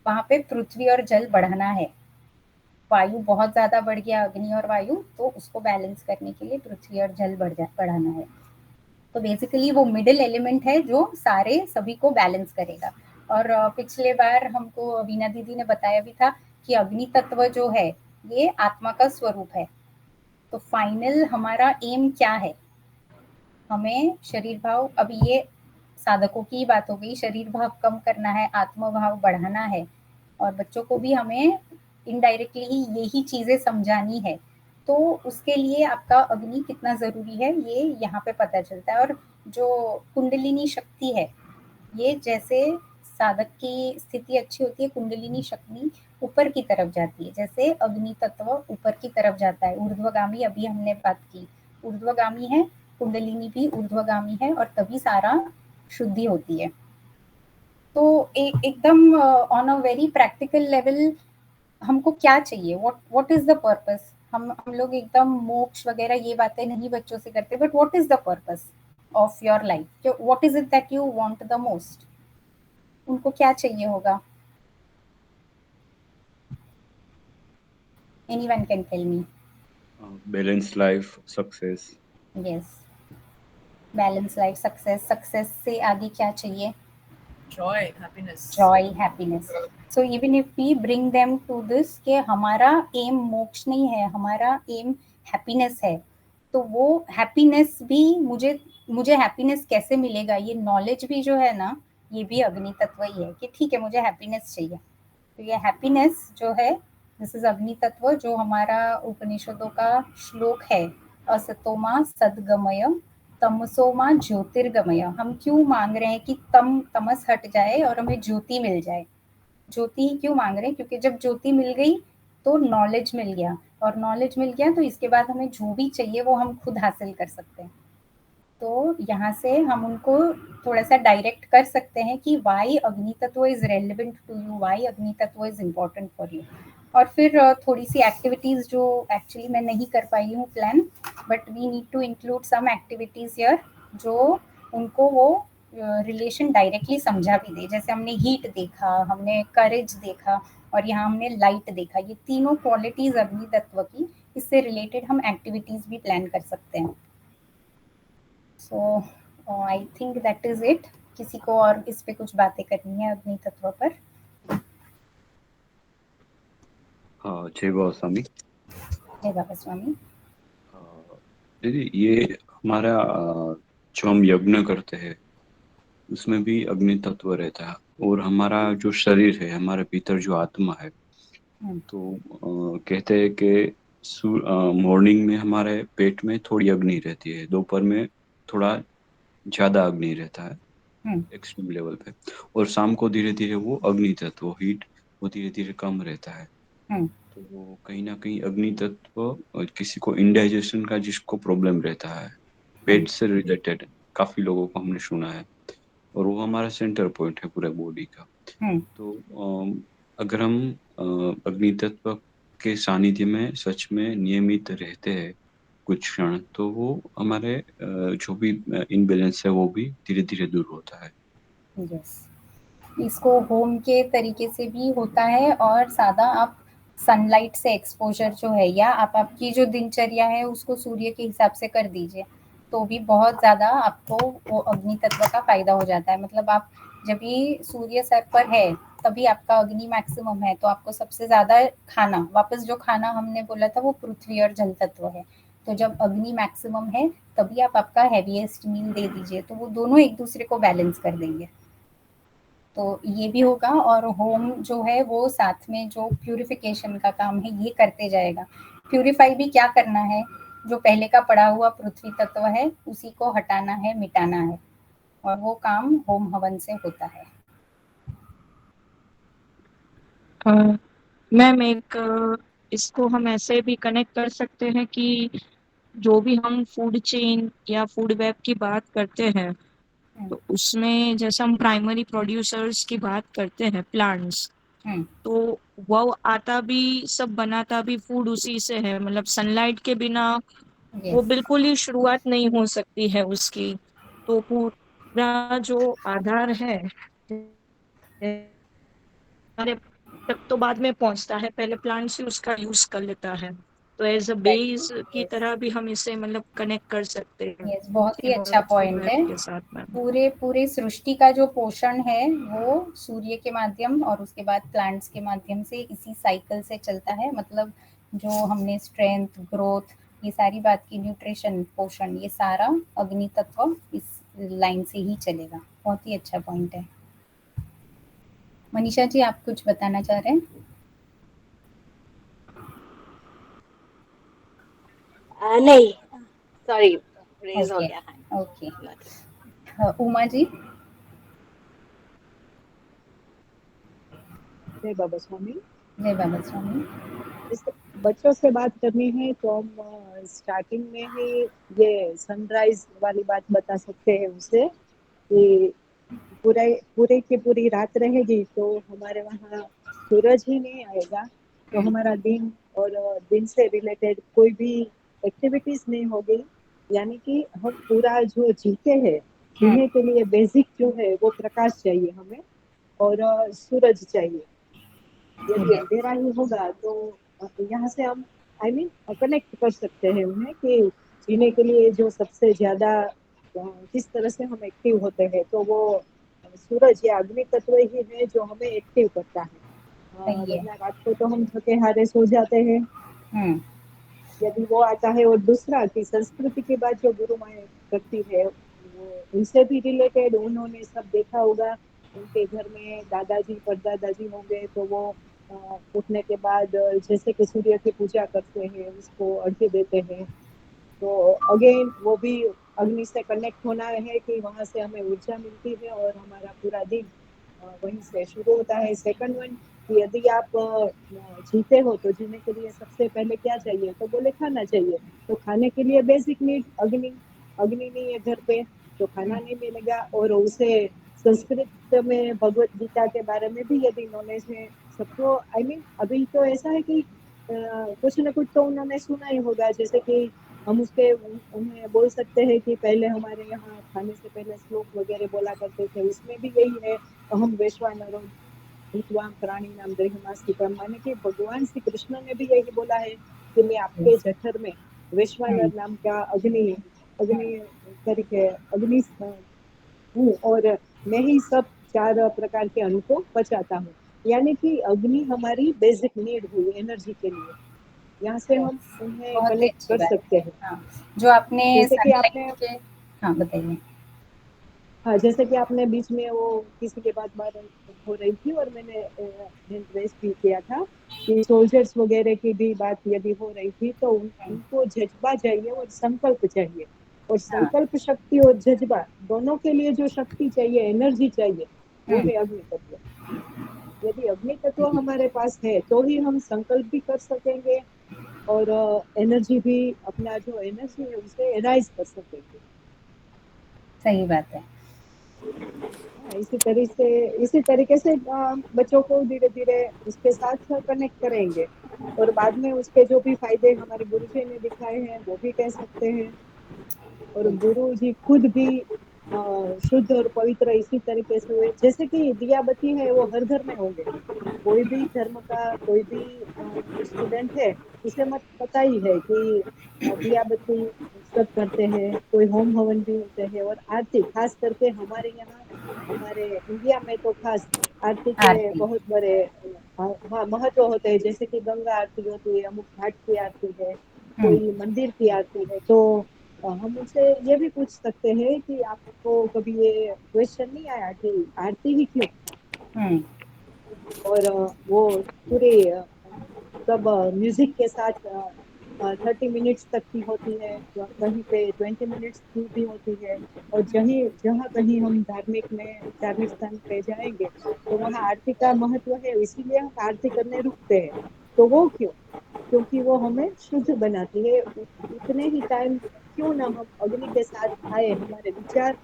वहां पे पृथ्वी और जल बढ़ाना है। वायु बहुत ज्यादा बढ़ गया, अग्नि और वायु, तो उसको बैलेंस करने के लिए पृथ्वी और जल बढ़ाना है। तो बेसिकली वो मिडिल एलिमेंट है जो सारे सभी को बैलेंस करेगा। और पिछले बार हमको वीना दीदी ने बताया भी था कि अग्नि तत्व जो है ये आत्मा का स्वरूप है। तो फाइनल हमारा एम क्या है? हमें शरीर भाव, अभी ये साधकों की बात हो गई, शरीर भाव कम करना है, आत्म भाव बढ़ाना है, और बच्चों को भी हमें इनडायरेक्टली यही चीजें समझानी है। तो उसके लिए आपका अग्नि कितना जरूरी है ये यहाँ पे पता चलता है। और जो कुंडलिनी शक्ति है, ये जैसे साधक की स्थिति अच्छी होती है, कुंडलिनी शक्ति ऊपर की तरफ जाती है, जैसे अग्नि तत्व ऊपर की तरफ जाता है, ऊर्ध्वगामी, अभी हमने बात की ऊर्ध्वगामी है, कुंडलिनी भी ऊर्ध्वगामी है, और तभी सारा शुद्धि होती है। तो एकदम on a very practical level हमको क्या चाहिए, व्हाट इज द पर्पस? हम लोग एकदम मोक्ष वगैरह ये बातें नहीं बच्चों से करते, but what is the purpose of your life? What is it that you want the most? उनको क्या चाहिए होगा? Anyone can tell me. Balance life, success. Yes, balance life, success से आगे क्या चाहिए? joy, happiness. Joy, happiness. So even if we bring them to this कि हमारा एम मोक्ष नहीं है, हमारा एम हैप्पीनेस है, तो वो हैप्पीनेस भी मुझे हैप्पीनेस कैसे मिलेगा? ये नॉलेज भी जो है ना, ये भी अग्नि तत्व ही है कि ठीक है मुझे हैप्पीनेस चाहिए। तो ये हैप्पीनेस जो है, दिस इज अग्नि तत्व, जो हमारा उपनिषदों का श्लोक है, असतोमा सद्गमय तमसोमा ज्योतिर्गमय। हम क्यों मांग रहे हैं कि तमस हट जाए और हमें ज्योति मिल जाए? ज्योति ही क्यों मांग रहे हैं? क्योंकि जब ज्योति मिल गई तो नॉलेज मिल गया, और नॉलेज मिल गया तो इसके बाद हमें जो भी चाहिए वो हम खुद हासिल कर सकते हैं। तो यहाँ से हम उनको थोड़ा सा डायरेक्ट कर सकते हैं कि वाई अग्नि तत्व is relevant to you, why अग्नि तत्व इज इम्पोर्टेंट फॉर यू। और फिर थोड़ी सी एक्टिविटीज जो एक्चुअली मैं नहीं कर पाई हूँ plan, but we need to include some activities here जो उनको वो रिलेशन डायरेक्टली समझा भी दे। जैसे हमने हीट देखा, हमने करेज देखा, और यहाँ हमने लाइट देखा। ये तीनों क्वालिटीज अग्नि तत्व की, इससे रिलेटेड हम एक्टिविटीज भी प्लान कर सकते हैं। So I think that is it. किसी को और इस पे कुछ बातें करनी है अग्नि तत्व पर? हाँ, जय बाबा स्वामी। जय बाबा स्वामी। दीदी, ये हमारा जो हम यज्ञ करते हैं उसमें भी अग्नि तत्व रहता है, और हमारा जो शरीर है, हमारे भीतर जो आत्मा है, तो कहते हैं कि मॉर्निंग में हमारे पेट में थोड़ी अग्नि रहती है, दोपहर में थोड़ा ज्यादा अग्नि रहता है एक्सट्रीम लेवल पे, और शाम को धीरे धीरे वो अग्नि तत्व हीट वो धीरे धीरे कम रहता है। तो वो कहीं ना कहीं अग्नि तत्व किसी को इंडाइजेशन का जिसको प्रॉब्लम रहता है, पेट से रिलेटेड, काफी लोगों को हमने सुना है, और वो हमारा सेंटर पॉइंट है पूरे बॉडी का। तो अगर हम अग्नि तत्व के सानिध्य में सच में नियमित रहते हैं कुछ क्षण, तो वो हमारे जो भी इनबैलेंस है वो भी धीरे धीरे दूर होता है। यस, इसको होम के तरीके से भी होता है, और सादा आप सनलाइट से एक्सपोजर जो है, या आप आपकी जो दिनचर्या है उसको सूर्य के हिसाब से कर दीजिए, तो भी बहुत ज़्यादा आपको वो अग्नि तत्व का फायदा हो जाता है। मतलब आप जब भी सूर्य सर पर है तभी आपका अग्नि मैक्सिमम है, तो आपको सबसे ज़्यादा खाना, वापस जो खाना हमने बोला था वो पृथ्वी और जल तत्व है, तो जब अग्नि मैक्सिमम है तभी आप आपका हैवीएस्ट मील दे दीजिए, तो वो दोनों एक दूसरे को बैलेंस कर देंगे। तो ये भी होगा, और होम जो है वो साथ में जो प्यूरिफिकेशन का काम है ये करते जाएगा। प्यूरिफाई भी क्या करना है जो पहले का पड़ा हुआ पृथ्वी तत्व है उसी को हटाना है, मिटाना है, और वो काम होम हवन से होता है। मैम इसको हम ऐसे भी कनेक्ट कर सकते हैं कि जो भी हम फूड चेन या फूड वेब की बात करते हैं तो उसमें जैसे हम प्राइमरी प्रोड्यूसर्स की बात करते हैं प्लांट्स, तो वो आता भी सब बनाता भी फूड उसी से है, मतलब सनलाइट के बिना वो बिल्कुल ही शुरुआत नहीं हो सकती है उसकी। तो पूरा जो आधार है हमारे तक तो बाद में पहुंचता है, पहले प्लांट से उसका यूज कर लेता है। तो एज अ बेस की तरह भी हम इसे मतलब कनेक्ट कर सकते हैं। बहुत ही अच्छा पॉइंट है। के साथ में पूरे सृष्टि का जो पोषण है वो सूर्य के माध्यम और उसके बाद प्लांट्स के माध्यम से इसी साइकिल से चलता है। मतलब जो हमने स्ट्रेंथ, ग्रोथ, ये सारी बात की, न्यूट्रिशन, पोषण, ये सारा अग्नि तत्व इस लाइन से ही चलेगा। बहुत ही अच्छा पॉइंट है। मनीषा जी, आप कुछ बताना चाह रहे हैं? नहीं, सॉरी, रेज हो गया है। ओके, उमा जी। जय बाबा स्वामी। जय बाबा स्वामी। बच्चों से बात करनी है तो हम स्टार्टिंग में ही ये सनराइज वाली बात बता सकते हैं उसे कि पूरे की पूरी रात रहेगी तो हमारे वहाँ सूरज ही नहीं आएगा, तो हमारा दिन और दिन से रिलेटेड कोई भी एक्टिविटीज नहीं होगी। यानी कि हम पूरा जो जीते हैं, जीने के लिए बेसिक जो है वो प्रकाश चाहिए हमें और सूरज चाहिए। यदि अंधेरा ही होगा तो यहाँ से हम कनेक्ट कर सकते हैं उन्हें कि जीने के लिए जो सबसे ज्यादा किस तरह से हम एक्टिव होते हैं, तो वो सूरज या अग्नि तत्व ही है जो हमें एक्टिव करता है। वरना रात को तो हम थके हारे सो जाते हैं। यदि वो आता है। और दूसरा कि संस्कृति की बात जो गुरु माँ करती है वो उनसे भी रिलेटेड, उन्होंने सब देखा होगा। उनके घर में दादाजी परदादाजी होंगे तो वो उठने के बाद जैसे कि सूर्य की पूजा करते हैं, उसको अर्घ्य देते हैं। तो अगेन वो भी अग्नि से कनेक्ट होना है कि वहां से हमें ऊर्जा मिलती है और हमारा पूरा दिन वहीं से शुरू होता है। सेकंड वन, यदि आप जीते हो तो जीने के लिए सबसे पहले क्या चाहिए, तो बोले खाना चाहिए। तो खाने के लिए बेसिक नीड अग्नि नहीं है घर पे तो खाना नहीं मिलेगा। और उसे संस्कृत में भगवत गीता के बारे में भी यदि नॉलेज है सबको, अभी तो ऐसा है कि कुछ न कुछ तो उन्होंने सुना ही होगा। जैसे कि हम उन्हें बोल सकते हैं कि पहले हमारे यहाँ खाने से पहले श्लोक वगैरह बोला करते थे, उसमें भी यही है। हम वैश्वानरो भूतवाम प्राणी नाम देहमास्तिकम, माने कि भगवान श्री कृष्ण ने भी यही बोला है कि मैं आपके जठर में वैश्वानर नाम का अग्नि तरीके अग्नि हूँ और मैं ही सब 4 प्रकार के अन्न को पचाता हूँ। यानी कि अग्नि हमारी बेसिक नीड हुई एनर्जी के लिए। यहाँ से हम उन्हें कनेक्ट कर सकते हैं। जो आपने जैसे कि आपने बताइए। हाँ, जैसे कि आपने बीच में वो किसी के बात हो रही थी और मैंने रेस भी किया था कि सोल्जर्स वगैरह की भी बात यदि हो रही थी तो उनको जज्बा चाहिए और संकल्प चाहिए। और संकल्प शक्ति और जज्बा दोनों के लिए जो शक्ति चाहिए, एनर्जी चाहिए, वो है अग्नि तत्व। यदि अग्नि तत्व हमारे पास है तो ही हम संकल्प भी कर सकेंगे और एनर्जी भी, अपना जो एनर्जी है उसे एनालाइज कर सकेंगे। सही बात है। इसी तरीके से बच्चों को धीरे धीरे उसके साथ कनेक्ट करेंगे और बाद में उसके जो भी फायदे हमारे गुरुजी ने दिखाए हैं वो भी कह सकते हैं। और गुरु जी खुद भी शुद्ध और पवित्र इसी तरीके से हुए। जैसे कि दिया बत्ती है वो हर घर में होंगे। कोई भी धर्म का कोई भी स्टूडेंट है उसे मत पता ही है कि दिया बत्ती सब करते हैं, कोई होम हवन भी होते हैं। और आरती खास करके हमारे यहाँ, हमारे इंडिया में तो खास आरती के बहुत बड़े महत्व होते हैं। जैसे कि गंगा आरती होती है, अमुक घाट की आरती है, कोई मंदिर की आरती है। तो हम उनसे ये भी पूछ सकते हैं कि आपको कभी ये क्वेश्चन नहीं आया कि आरती ही क्यों? और वो पूरे सब म्यूजिक के साथ 30 मिनट्स तक की होती है, कहीं पे 20 मिनट्स की भी होती है। और जहाँ कहीं हम धार्मिक स्थान पे जाएंगे तो वहाँ आरती का महत्व है, इसीलिए हम आरती करने रुकते हैं। तो वो क्यों? क्योंकि वो हमें शुद्ध बनाती है। उतने ही टाइम क्यों ना हम अग्नि के साथ आए, हमारे विचार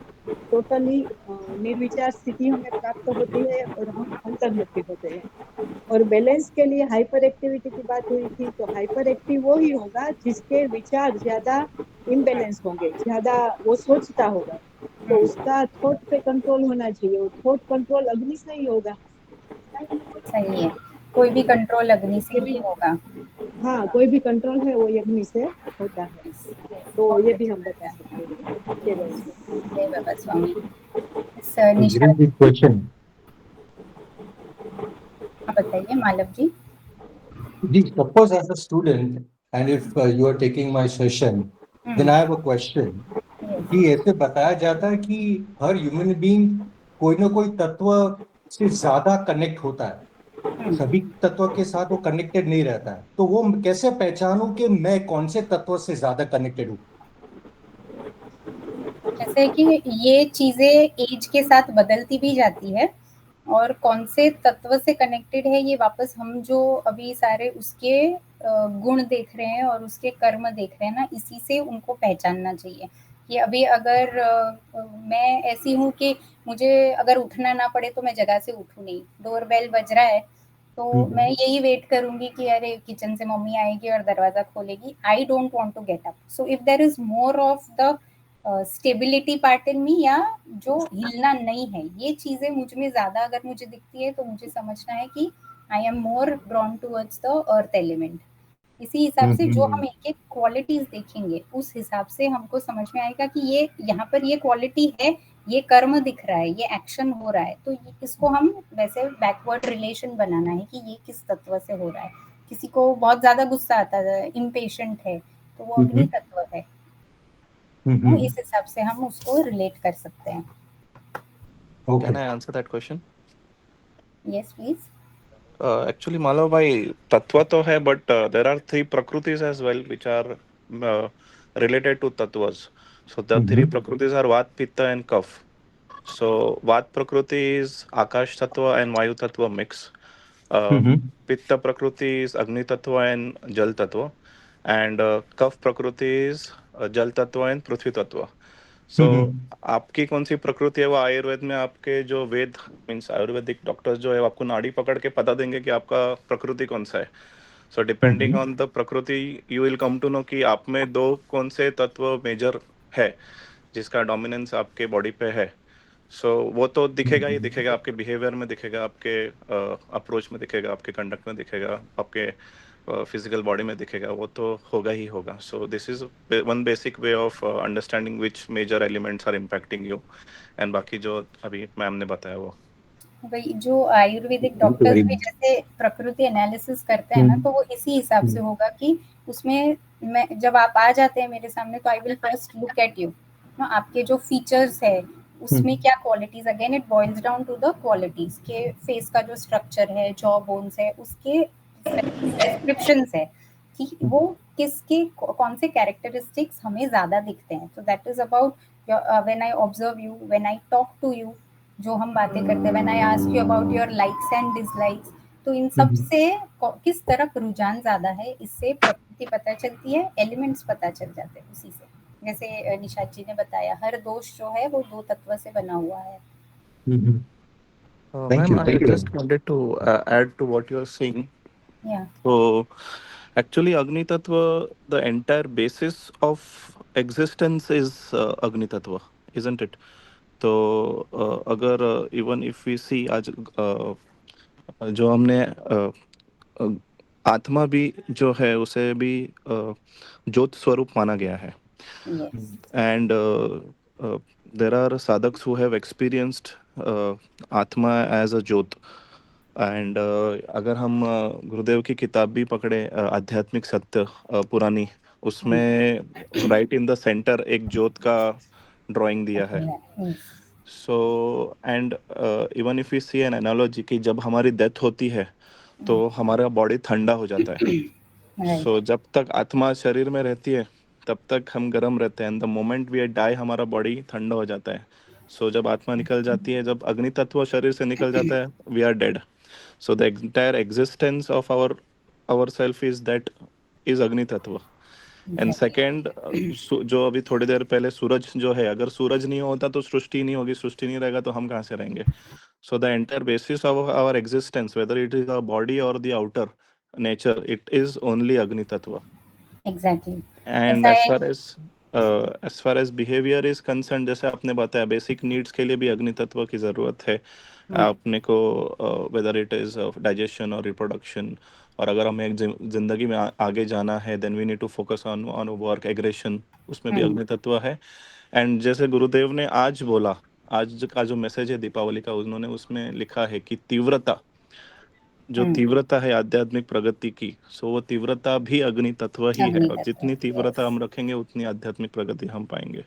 टोटली निर्विचार स्थिति हमें प्राप्त होती है और हम अंतर्मुखी होते हैं। और बैलेंस के लिए हाइपर एक्टिविटी की बात हुई थी, तो हाइपर एक्टिव वो ही होगा जिसके विचार ज्यादा इम्बेलेंस होंगे, ज्यादा वो सोचता होगा, तो उसका थॉट पे कंट्रोल होना चाहिए। और थॉट कंट्रोल अग्नि से ही होगा। सही है, कोई भी कंट्रोल अग्नि से ही होगा। हाँ, कोई भी कंट्रोल है वो अग्नि से होता है। तो ये भी हम बता सकते हैं। केवल जय बाबा स्वामी। Very big question. आप बताइए मालव जी। Suppose as a student, and if you are taking my session, then I have a question. कि ऐसे बताया जाता है कि हर ह्यूमन बीइंग कोई ना कोई तत्व से ज्यादा कनेक्ट होता है, सभी तत्व के साथ वो कनेक्टेड नहीं रहता है, तो वो कैसे पहचानूं कि मैं कौन से तत्व से ज्यादा कनेक्टेड हूँ? जैसे कि ये चीजें एज के साथ बदलती भी जाती है, और कौन से तत्व से कनेक्टेड है ये वापस हम जो अभी सारे उसके गुण देख रहे हैं और उसके कर्म देख रहे हैं ना, इसी से उनको पहचानना चाहिए। कि अभी अगर मैं ऐसी हूँ कि मुझे अगर उठना ना पड़े तो मैं जगह से उठूँ नहीं, डोर बेल बज रहा है तो मैं यही वेट करूंगी कि अरे किचन से मम्मी आएगी और दरवाजा खोलेगी। I don't want to get up. So if there is more of the stability part in me, या जो हिलना नहीं है, ये चीजें मुझ में ज्यादा अगर मुझे दिखती है तो मुझे समझना है कि I am more drawn towards the earth element. इसी हिसाब से जो हम एक एक क्वालिटीज देखेंगे उस हिसाब से हमको समझ में आएगा कि ये यहाँ पर ये क्वालिटी है, ये कर्म दिख रहा है, ये एक्शन हो रहा है, तो इसको हम वैसे बैकवर्ड रिलेशन बनाना है कि ये किस तत्व से हो रहा है। किसी को बहुत ज्यादा गुस्सा आता है, इम्पेशेंट है, तो वो अग्नि तत्व है। तो इस हिसाब से हम उसको रिलेट कर सकते हैं। Can I answer that question? Yes, please. Actually, Malav bhai, tattva to hai, but there are three prakrutis as well which are related to tattvas. So the three prakrutis are Vat, Pitta and Kapha. So Vat prakriti is Akash tattva and Vayu tattva mix. Pitta prakriti is Agni tattva and Jal tattva. And Kapha prakriti is Jal tattva and Prithvi tattva. सो आपकी कौन सी प्रकृति है वो आयुर्वेद में आपके जो वेद means Ayurvedic doctors जो है वो आपको नाड़ी पकड़ के बता देंगे कि आपका प्रकृति कौन सा है। सो डिपेंडिंग ऑन द प्रकृति you will come to know कि आप में दो कौन से तत्व मेजर है जिसका डोमिनेंस आपके बॉडी पे है। सो वो तो दिखेगा ही दिखेगा, आपके बिहेवियर में दिखेगा, आपके अप्रोच में दिखेगा, आपके कंडक्ट में दिखेगा, आपके फिजिकल बॉडी में दिखेगा, वो तो होगा ही होगा। So this is one basic way of understanding which major elements are impacting you. And बाकी जो अभी मैम ने बताया वो भाई जो आयुर्वेदिक डॉक्टर्स भी जैसे प्रकृति एनालिसिस करते हैं ना, तो वो इसी हिसाब से होगा कि उसमें मैं जब आप आ जाते हैं मेरे सामने तो I will first look at you ना, आपके जो फीचर्स है उसमें क्या qualities, again it boils down to the qualities के फेस का जो स्ट्रक्चर है, जॉ बोन्स है, उसके डिस्क्रिप्शंस है कि वो किसके कौन से कैरेक्टरिस्टिक्स हमें ज्यादा दिखते हैं। So that is about when I observe you, when I talk to you, जो हम बातें करते हैं, when I ask you about your likes and dislikes, तो इन सब से किस तरफ रुझान ज्यादा है इससे प्रकृति पता चलती है, एलिमेंट्स पता चल जाते हैं उसी से। जैसे निशाद जी ने बताया हर दोष जो है वो दो तत्व से बना हुआ है। Ma'am, I just wanted to add to what you are saying. Yeah. So actually Agni Tattva, the entire basis of existence is Agni Tattva, isn't it? तो अगर इवन इफ वी सी आज जो हमने आत्मा भी जो है उसे भी ज्योत स्वरूप माना गया है। एंड देयर आर साधक्स हु हैव एक्सपीरियंस्ड आत्मा एज अ ज्योत। एंड अगर हम गुरुदेव की किताब भी पकड़े आध्यात्मिक सत्य पुरानी, उसमें राइट इन द सेंटर एक ज्योत का ड्राइंग दिया है। So and even if we see an analogy कि जब हमारी डेथ होती है तो हमारा बॉडी ठंडा हो जाता है। सो जब तक आत्मा शरीर में रहती है तब तक हम गर्म रहते हैं, द मोमेंट वी डाई हमारा बॉडी ठंडा हो जाता है। सो जब आत्मा निकल जाती है, जब अग्नि तत्व शरीर से निकल जाता है, we are dead. So the entire existence of our self is that is अग्नि तत्व। एंड सेकेंड, जो अभी थोड़ी देर पहले सूरज जो है, अगर सूरज नहीं होता तो सृष्टि नहीं होगी, सृष्टि नहीं रहेगा तो हम कहाँ से रहेंगे। So the entire basis of our existence, whether it is our body और the outer nature, it is only agni tattva. Exactly. And as far as behavior is concerned, जैसे आपने बताया बेसिक नीड्स के लिए भी अग्नि तत्व की जरूरत है अपने को, whether it is digestion और reproduction, और अगर हमें एक जिंदगी में आगे जाना है then we need to focus on work, aggression, उसमें भी अग्नि तत्व है। एंड जैसे गुरुदेव ने आज बोला, आज का जो मैसेज है दीपावली का, उन्होंने उसमें लिखा है कि तीव्रता, जो तीव्रता है आध्यात्मिक प्रगति की, सो वो तीव्रता भी अग्नि तत्व ही है, और जितनी तीव्रता हम रखेंगे उतनी आध्यात्मिक प्रगति हम पाएंगे।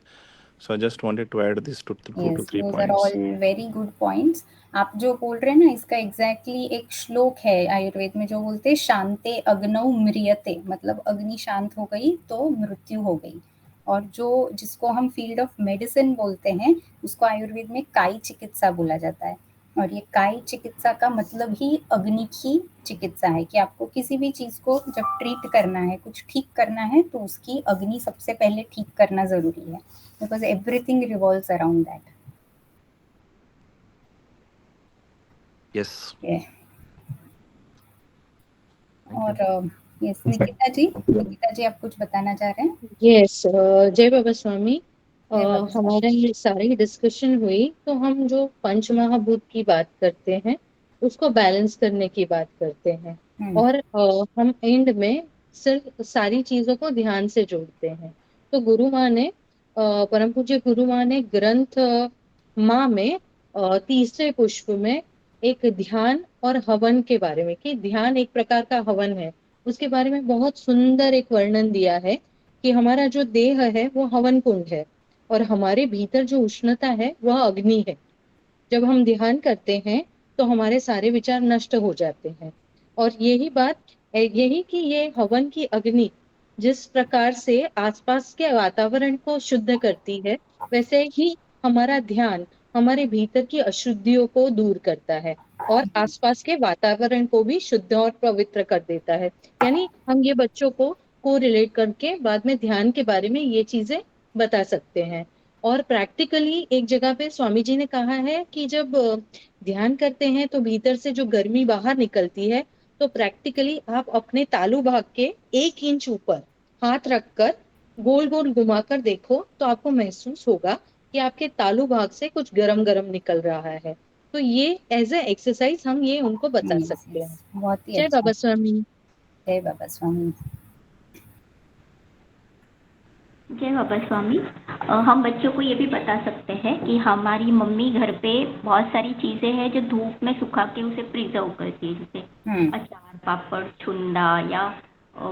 So I just wanted to add this 2 to 3 those points. are all very good points. आप जो बोल रहे हैं ना, इसका एग्जैक्टली एक श्लोक है आयुर्वेद में जो बोलते हैं शांते अग्नौ म्रियते, मतलब अग्नि शांत हो गई तो मृत्यु हो गई। और जो जिसको हम फील्ड ऑफ मेडिसिन बोलते हैं उसको आयुर्वेद में कायी चिकित्सा बोला जाता है। और ये कायी चिकित्सा का मतलब ही अग्नि की चिकित्सा है कि आपको किसी भी चीज को जब ट्रीट करना है, कुछ ठीक करना है, तो उसकी अग्नि सबसे पहले ठीक करना जरूरी है, because everything revolves around that. Yes. और यस, निकिता जी आप कुछ बताना चाह रहे हैं? यस, जय बाबा स्वामी। हमारा ये सारी डिस्कशन हुई तो हम जो पंच महाभूत की बात करते हैं उसको बैलेंस करने की बात करते हैं, और हम एंड में सिर्फ सारी चीजों को ध्यान से जोड़ते हैं। तो गुरु माँ ने, परम पूज्य गुरु माँ ने ग्रंथ माँ में तीसरे पुष्प में एक ध्यान और हवन के बारे में, कि ध्यान एक प्रकार का हवन है, उसके बारे में बहुत सुंदर एक वर्णन दिया है कि हमारा जो देह है वो हवन कुंड है और हमारे भीतर जो उष्णता है वह अग्नि है। जब हम ध्यान करते हैं तो हमारे सारे विचार नष्ट हो जाते हैं। और यही कि ये हवन की अग्नि जिस प्रकार से आसपास के वातावरण को शुद्ध करती है, वैसे ही हमारा ध्यान हमारे भीतर की अशुद्धियों को दूर करता है और आसपास के वातावरण को भी शुद्ध और पवित्र कर देता है। यानी हम ये बच्चों को रिलेट करके बाद में ध्यान के बारे में ये चीजें बता सकते हैं। और प्रैक्टिकली एक जगह पे स्वामी जी ने कहा है कि जब ध्यान करते हैं तो भीतर से जो गर्मी बाहर निकलती है, तो प्रैक्टिकली आप अपने तालू भाग के 1 इंच ऊपर हाथ रखकर गोल गोल घुमाकर देखो तो आपको महसूस होगा कि आपके तालू भाग से कुछ गरम गरम निकल रहा है। तो ये एज ए एक्सरसाइज हम ये उनको बता सकते हैं। बहुत ही जय बाबा स्वामी। जय बाबा स्वामी। जय बाबा स्वामी। हम बच्चों को ये भी बता सकते हैं कि हमारी मम्मी घर पे बहुत सारी चीज़ें हैं जो धूप में सुखा के उसे प्रिजर्व करती है, जैसे अचार, पापड़, छुंदा या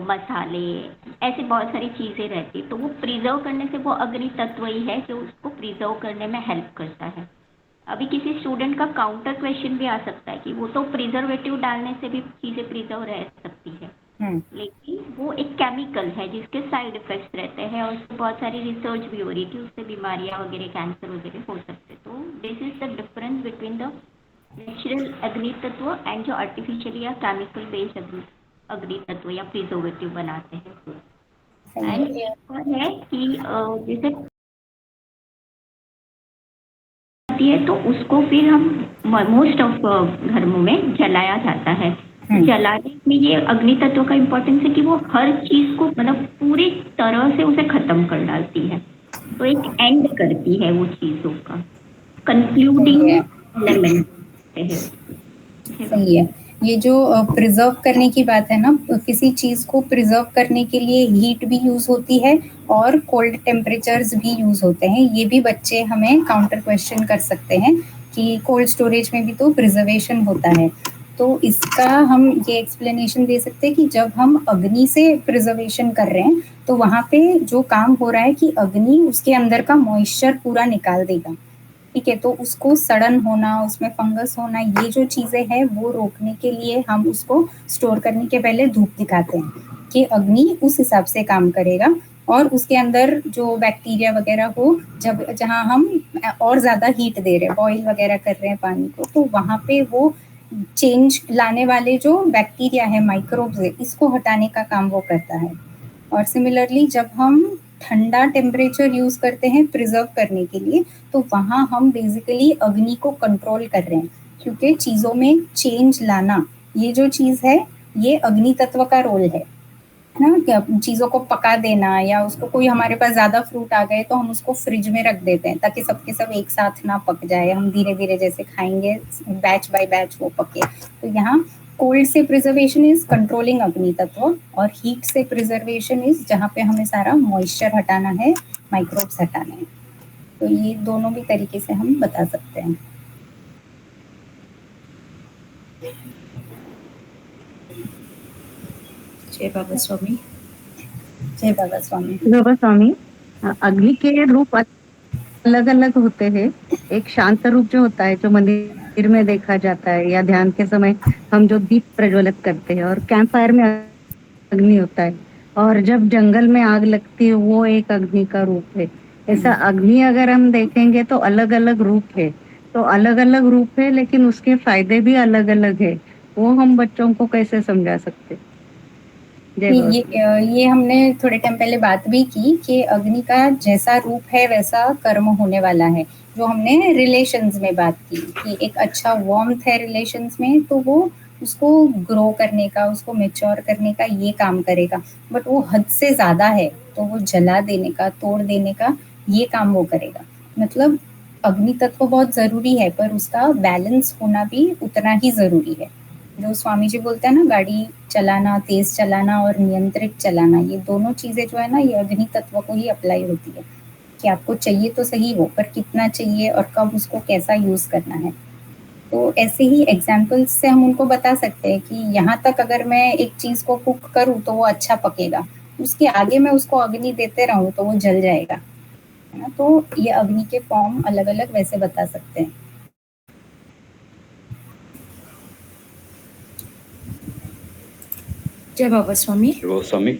मसाले, ऐसे बहुत सारी चीज़ें रहती है। तो वो प्रिजर्व करने से वो अग्नि तत्व ही है जो उसको प्रिजर्व करने में हेल्प करता है। अभी किसी स्टूडेंट का काउंटर क्वेश्चन भी आ सकता है कि वो तो प्रिजर्वेटिव डालने से भी चीज़ें प्रिजर्व रह सकती है, लेकिन वो एक केमिकल है जिसके साइड इफेक्ट्स रहते हैं और उससे बहुत सारी रिसर्च भी हो रही है कि उससे बीमारियां वगैरह, कैंसर वगैरह हो सकते हैं। तो this is the difference between the natural अग्नि तत्व एंड जो आर्टिफिशियल या केमिकल बेस्ड अग्नि तत्व या प्रिजर्वेटिव बनाते हैं। एंड है कि जैसे है तो उसको फिर हम मोस्ट ऑफ धर्मों में जलाया जाता है। जलाने में ये अग्नि तत्व का इम्पोर्टेंस है कि वो हर चीज को मतलब पूरी तरह से उसे खत्म कर डालती है, तो एक एंड करती है वो चीजों का, कंक्लूडिंग एलिमेंट है। सही है। ये जो प्रिजर्व करने की बात है ना, किसी चीज को प्रिजर्व करने के लिए हीट भी यूज होती है और कोल्ड टेम्परेचर्स भी यूज होते हैं। ये भी बच्चे हमें काउंटर क्वेश्चन कर सकते हैं कि कोल्ड स्टोरेज में भी तो प्रिजर्वेशन होता है। तो इसका हम ये एक्सप्लेनेशन दे सकते हैं कि जब हम अग्नि से प्रिजर्वेशन कर रहे हैं तो वहाँ पे जो काम हो रहा है कि अग्नि उसके अंदर का मॉइस्चर पूरा निकाल देगा, ठीक है। तो उसको सड़न होना, उसमें फंगस होना, ये जो चीज़ें हैं वो रोकने के लिए हम उसको स्टोर करने के पहले धूप दिखाते हैं कि अग्नि उस हिसाब से काम करेगा और उसके अंदर जो बैक्टीरिया वगैरह हो, जहाँ हम और ज़्यादा हीट दे रहे हैं, बॉईल वगैरह कर रहे हैं पानी को, तो वहाँ पे वो चेंज लाने वाले जो बैक्टीरिया है, माइक्रोब्स है, इसको हटाने का काम वो करता है। और सिमिलरली जब हम ठंडा टेम्परेचर यूज़ करते हैं प्रिजर्व करने के लिए, तो वहाँ हम बेसिकली अग्नि को कंट्रोल कर रहे हैं, क्योंकि चीज़ों में चेंज लाना, ये जो चीज़ है ये अग्नि तत्व का रोल है ना, क्या चीज़ों को पका देना, या उसको कोई हमारे पास ज़्यादा फ्रूट आ गए तो हम उसको फ्रिज में रख देते हैं ताकि सबके सब एक साथ ना पक जाए, हम धीरे धीरे जैसे खाएंगे बैच बाय बैच वो पके। तो यहाँ कोल्ड से प्रिजर्वेशन इज कंट्रोलिंग अग्नि तत्व, और हीट से प्रिजर्वेशन इज जहाँ पे हमें सारा मॉइस्चर हटाना है, माइक्रोब्स हटाने हैं। तो ये दोनों भी तरीके से हम बता सकते हैं। जय बाबा स्वामी। जय बाबा स्वामी। बाबा स्वामी, अग्नि के रूप अलग अलग होते हैं। एक शांत रूप जो होता है, जो मंदिर में देखा जाता है, या ध्यान के समय हम जो दीप प्रज्वलित करते हैं, और कैंप फायर में अग्नि होता है, और जब जंगल में आग लगती है वो एक अग्नि का रूप है। ऐसा अग्नि अगर हम देखेंगे तो अलग अलग रूप है, तो अलग अलग रूप है, लेकिन उसके फायदे भी अलग अलग है। वो हम बच्चों को कैसे समझा सकते? ये हमने थोड़े टाइम पहले बात भी की कि अग्नि का जैसा रूप है वैसा कर्म होने वाला है। जो हमने रिलेशंस में बात की कि एक अच्छा वार्मथ है रिलेशंस में, तो वो उसको ग्रो करने का, उसको मैच्योर करने का ये काम करेगा। बट वो हद से ज़्यादा है तो वो जला देने का, तोड़ देने का ये काम वो करेगा। मतलब अग्नि तत्व बहुत ज़रूरी है, पर उसका बैलेंस होना भी उतना ही ज़रूरी है। जो स्वामी जी बोलते हैं ना, गाड़ी चलाना, तेज चलाना और नियंत्रित चलाना, ये दोनों चीज़ें जो है ना, ये अग्नि तत्व को ही अप्लाई होती है कि आपको चाहिए तो सही वो, पर कितना चाहिए और कब उसको कैसा यूज़ करना है। तो ऐसे ही एग्जाम्पल्स से हम उनको बता सकते हैं कि यहाँ तक अगर मैं एक चीज़ को कुक करूँ तो वो अच्छा पकेगा, उसके आगे मैं उसको अग्नि देते रहूँ तो वो जल जाएगा, है ना। तो ये अग्नि के फॉर्म अलग अलग वैसे बता सकते हैं। जय बाबा स्वामी। जय बाबा स्वामी।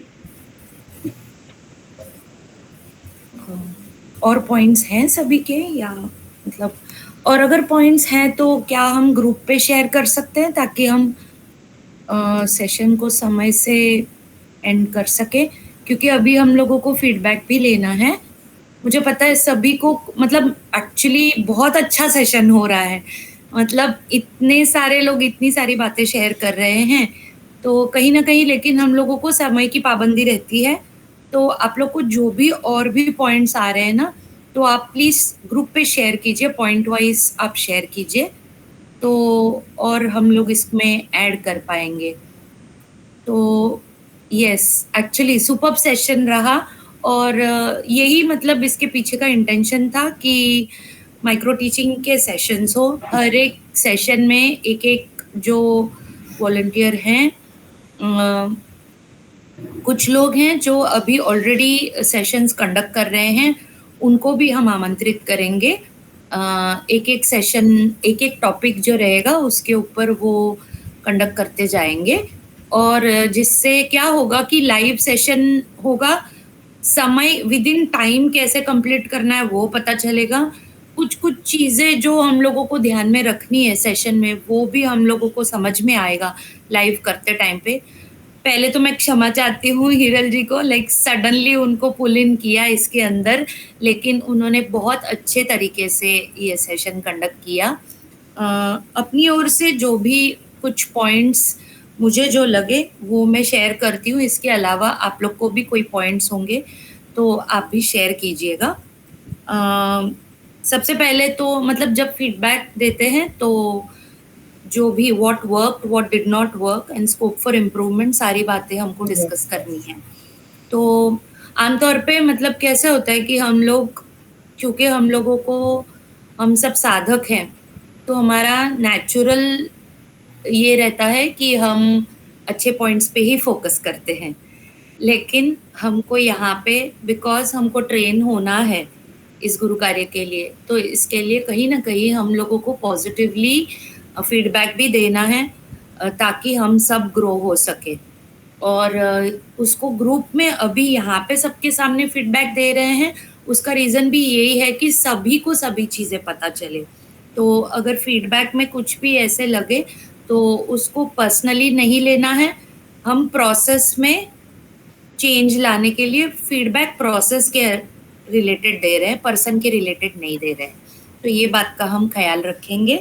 और पॉइंट्स हैं सभी के, या मतलब, और अगर पॉइंट्स हैं तो क्या हम ग्रुप पे शेयर कर सकते हैं ताकि हम सेशन को समय से एंड कर सके, क्योंकि अभी हम लोगों को फीडबैक भी लेना है। मुझे पता है सभी को, मतलब एक्चुअली बहुत अच्छा सेशन हो रहा है, मतलब इतने सारे लोग इतनी सारी बातें शेयर कर रहे हैं, तो कहीं ना कहीं लेकिन हम लोगों को समय की पाबंदी रहती है। तो आप लोग को जो भी और भी पॉइंट्स आ रहे हैं ना, तो आप प्लीज़ ग्रुप पे शेयर कीजिए, पॉइंट वाइज आप शेयर कीजिए, तो और हम लोग इसमें ऐड कर पाएंगे। तो यस, एक्चुअली सुपर्ब सेशन रहा, और यही मतलब इसके पीछे का इंटेंशन था कि माइक्रो टीचिंग के सेशंस हो। हर एक सेशन में एक एक जो वॉलंटियर हैं, कुछ लोग हैं जो अभी ऑलरेडी सेशंस कंडक्ट कर रहे हैं, उनको भी हम आमंत्रित करेंगे। एक एक सेशन, एक एक टॉपिक जो रहेगा उसके ऊपर वो कंडक्ट करते जाएंगे, और जिससे क्या होगा कि लाइव सेशन होगा, समय विद इन टाइम कैसे कंप्लीट करना है वो पता चलेगा। कुछ कुछ चीज़ें जो हम लोगों को ध्यान में रखनी है सेशन में, वो भी हम लोगों को समझ में आएगा लाइव करते टाइम पे। पहले तो मैं क्षमा चाहती हूँ हिरल जी को, लाइक सडनली उनको पुल इन किया इसके अंदर, लेकिन उन्होंने बहुत अच्छे तरीके से ये सेशन कंडक्ट किया। अपनी ओर से जो भी कुछ पॉइंट्स मुझे जो लगे वो मैं शेयर करती हूँ। इसके अलावा आप लोग को भी कोई पॉइंट्स होंगे तो आप भी शेयर कीजिएगा। सबसे पहले तो मतलब जब फीडबैक देते हैं तो जो भी what work, what did not work and scope for improvement, सारी बातें हमको डिस्कस करनी है। तो आमतौर पे मतलब कैसे होता है कि हम लोग, क्योंकि हम लोगों को, हम सब साधक हैं, तो हमारा नेचुरल ये रहता है कि हम अच्छे पॉइंट्स पे ही फोकस करते हैं। लेकिन हमको यहाँ पे, बिकॉज हमको ट्रेन होना है इस गुरु कार्य के लिए, तो इसके लिए कहीं ना कहीं हम लोगों को पॉजिटिवली फीडबैक भी देना है ताकि हम सब ग्रो हो सके। और उसको ग्रुप में अभी यहाँ पे सबके सामने फीडबैक दे रहे हैं, उसका रीज़न भी यही है कि सभी को सभी चीज़ें पता चले। तो अगर फीडबैक में कुछ भी ऐसे लगे तो उसको पर्सनली नहीं लेना है। हम प्रोसेस में चेंज लाने के लिए फीडबैक प्रोसेस के रिलेटेड दे रहे हैं, पर्सन के रिलेटेड नहीं दे रहे हैं। तो ये बात का हम ख्याल रखेंगे।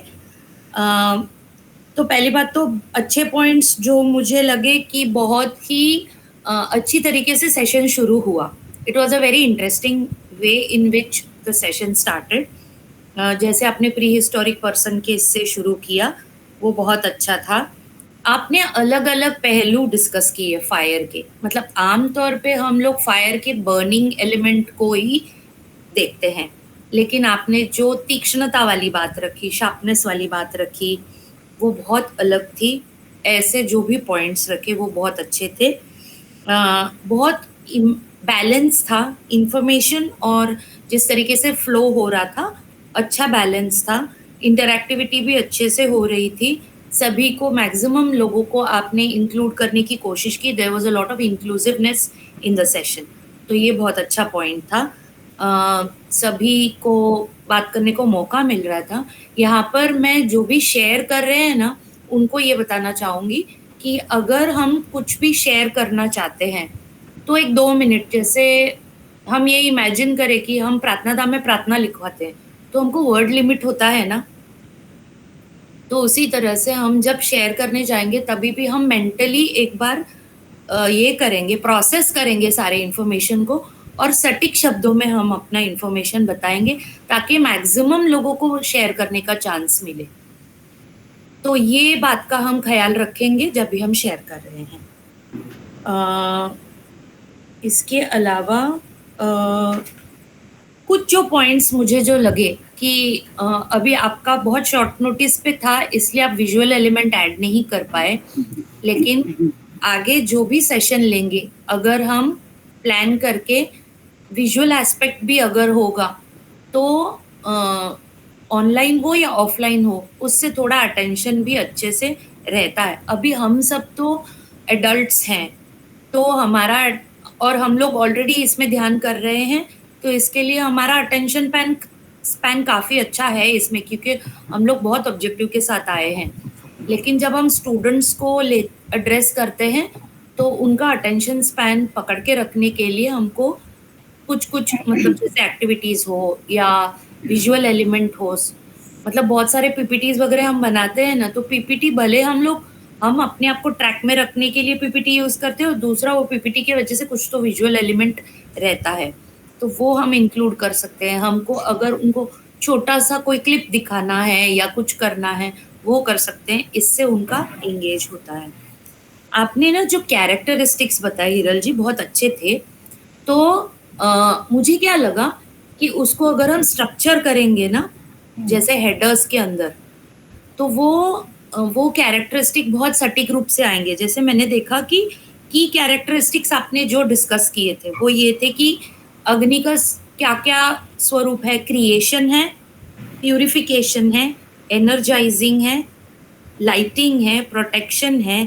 तो पहली बात तो अच्छे पॉइंट्स जो मुझे लगे कि बहुत ही अच्छी तरीके से सेशन शुरू हुआ। It was a very interesting way in which the session started. जैसे आपने प्री हिस्टोरिक पर्सन के इससे शुरू किया, वो बहुत अच्छा था। आपने अलग अलग पहलू डिस्कस किए फायर के, मतलब आमतौर पे हम लोग फायर के बर्निंग एलिमेंट को ही देखते हैं, लेकिन आपने जो तीक्ष्णता वाली बात रखी, शार्पनेस वाली बात रखी, वो बहुत अलग थी। ऐसे जो भी पॉइंट्स रखे वो बहुत अच्छे थे। बहुत बैलेंस था इंफॉर्मेशन और जिस तरीके से फ्लो हो रहा था, अच्छा बैलेंस था। इंटरैक्टिविटी भी अच्छे से हो रही थी। सभी को, मैक्सिमम लोगों को आपने इंक्लूड करने की कोशिश की। There was a lot of inclusiveness in the session, तो ये बहुत अच्छा पॉइंट था। सभी को बात करने को मौका मिल रहा था। यहाँ पर मैं जो भी शेयर कर रहे हैं ना, उनको ये बताना चाहूँगी कि अगर हम कुछ भी शेयर करना चाहते हैं तो 1-2 मिनट, जैसे हम ये इमेजिन करें कि हम प्रार्थना धाम में प्रार्थना लिखवाते हैं तो हमको वर्ड लिमिट होता है ना, तो उसी तरह से हम जब शेयर करने जाएंगे तभी भी हम मेंटली एक बार ये करेंगे, प्रोसेस करेंगे सारे इन्फॉर्मेशन को और सटीक शब्दों में हम अपना इन्फॉर्मेशन बताएंगे ताकि मैक्सिमम लोगों को शेयर करने का चांस मिले। तो ये बात का हम ख्याल रखेंगे जब भी हम शेयर कर रहे हैं। इसके अलावा कुछ जो पॉइंट्स मुझे जो लगे कि अभी आपका बहुत शॉर्ट नोटिस पे था इसलिए आप विजुअल एलिमेंट ऐड नहीं कर पाए, लेकिन आगे जो भी सेशन लेंगे अगर हम प्लान करके विजुअल एस्पेक्ट भी अगर होगा तो ऑनलाइन हो या ऑफलाइन हो, उससे थोड़ा अटेंशन भी अच्छे से रहता है। अभी हम सब तो एडल्ट्स हैं तो हमारा, और हम लोग ऑलरेडी इसमें ध्यान कर रहे हैं, तो इसके लिए हमारा अटेंशन स्पैन काफ़ी अच्छा है इसमें, क्योंकि हम लोग बहुत ऑब्जेक्टिव के साथ आए हैं। लेकिन जब हम स्टूडेंट्स को एड्रेस करते हैं तो उनका अटेंशन स्पैन पकड़ के रखने के लिए हमको कुछ मतलब जैसे एक्टिविटीज़ हो या विजुअल एलिमेंट हो, मतलब बहुत सारे पीपीटीज वगैरह हम बनाते हैं ना, तो पीपीटी भले हम अपने आप को ट्रैक में रखने के लिए पीपीटी यूज़ करते हैं और दूसरा वो पीपीटी की वजह से कुछ तो विजुअल एलिमेंट रहता है, तो वो हम इंक्लूड कर सकते हैं। हमको अगर उनको छोटा सा कोई क्लिप दिखाना है या कुछ करना है वो कर सकते हैं, इससे उनका एंगेज होता है। आपने ना जो कैरेक्टरिस्टिक्स बताए हिरल जी बहुत अच्छे थे, तो मुझे क्या लगा कि उसको अगर हम स्ट्रक्चर करेंगे ना जैसे हेडर्स के अंदर, तो वो कैरेक्टरिस्टिक बहुत सटीक रूप से आएंगे। जैसे मैंने देखा कि की कैरेक्टरिस्टिक्स आपने जो डिस्कस किए थे वो ये थे कि अग्नि का क्या क्या स्वरूप है, क्रिएशन है, प्यूरिफिकेशन है, एनर्जाइजिंग है, लाइटिंग है, प्रोटेक्शन है,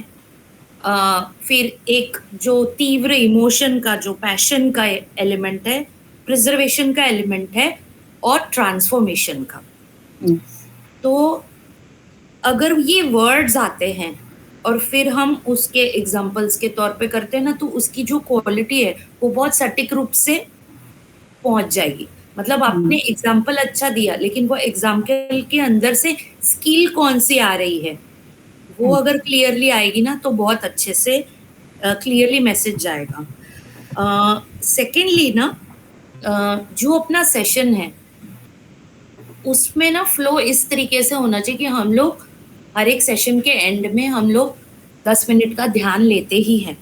फिर एक जो तीव्र इमोशन का, जो पैशन का एलिमेंट है, प्रिजर्वेशन का एलिमेंट है और ट्रांसफॉर्मेशन का। तो अगर ये वर्ड्स आते हैं और फिर हम उसके एग्जाम्पल्स के तौर पे करते हैं ना, तो उसकी जो क्वालिटी है वो बहुत सटीक रूप से पहुंच जाएगी। मतलब आपने एग्जाम्पल अच्छा दिया, लेकिन वो एग्जाम्पल के अंदर से स्किल कौन सी आ रही है वो अगर क्लियरली आएगी ना तो बहुत अच्छे से क्लियरली मैसेज जाएगा। सेकेंडली ना, जो अपना सेशन है उसमें ना फ्लो इस तरीके से होना चाहिए कि हम लोग हर एक सेशन के एंड में हम लोग 10 मिनट का ध्यान लेते ही हैं।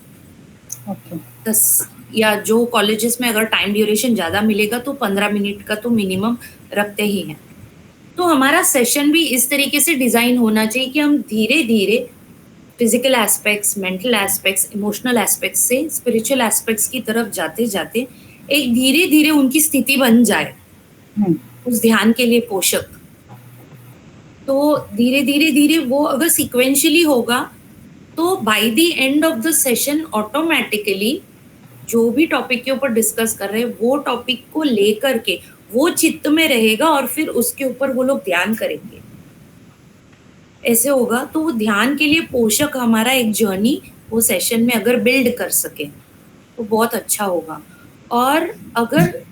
10 या जो कॉलेजेस में अगर टाइम ड्यूरेशन ज़्यादा मिलेगा तो 15 मिनट का तो मिनिमम रखते ही हैं। तो हमारा सेशन भी इस तरीके से डिज़ाइन होना चाहिए कि हम धीरे धीरे physical aspects, mental aspects, emotional aspects से स्पिरिचुअल एस्पेक्ट्स की तरफ जाते जाते एक धीरे धीरे उनकी स्थिति बन जाए उस ध्यान के लिए पोषक। तो धीरे धीरे धीरे वो अगर सीक्वेंशियली होगा तो by the end of the session automatically जो भी टॉपिक के ऊपर डिस्कस कर रहे हैं वो टॉपिक को लेकर के वो चित्त में रहेगा और फिर उसके ऊपर वो लोग ध्यान करेंगे। ऐसे होगा तो वो ध्यान के लिए पोषक हमारा एक जर्नी वो सेशन में अगर बिल्ड कर सके तो बहुत अच्छा होगा। और अगर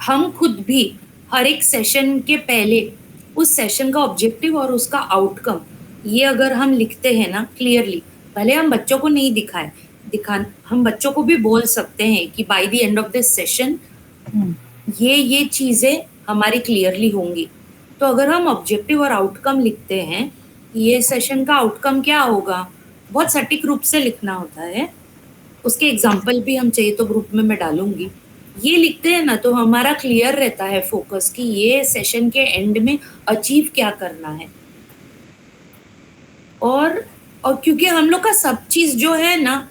हम खुद भी हर एक सेशन के पहले उस सेशन का ऑब्जेक्टिव और उसका आउटकम ये अगर हम लिखते हैं ना क्लियरली, भले हम बच्चों को नहीं हम बच्चों को भी बोल सकते हैं कि by the end of this session ये चीजें हमारी क्लियरली होंगी। तो अगर हम ऑब्जेक्टिव और आउटकम लिखते हैं, ये सेशन का आउटकम क्या होगा, बहुत सटीक रूप से लिखना होता है। उसके एग्जाम्पल भी हम चाहिए तो ग्रुप में मैं डालूंगी। ये लिखते हैं ना तो हमारा क्लियर रहता है फोकस कि ये सेशन के एंड में अचीव क्या करना है। और क्योंकि हम लोग का सब चीज जो है ना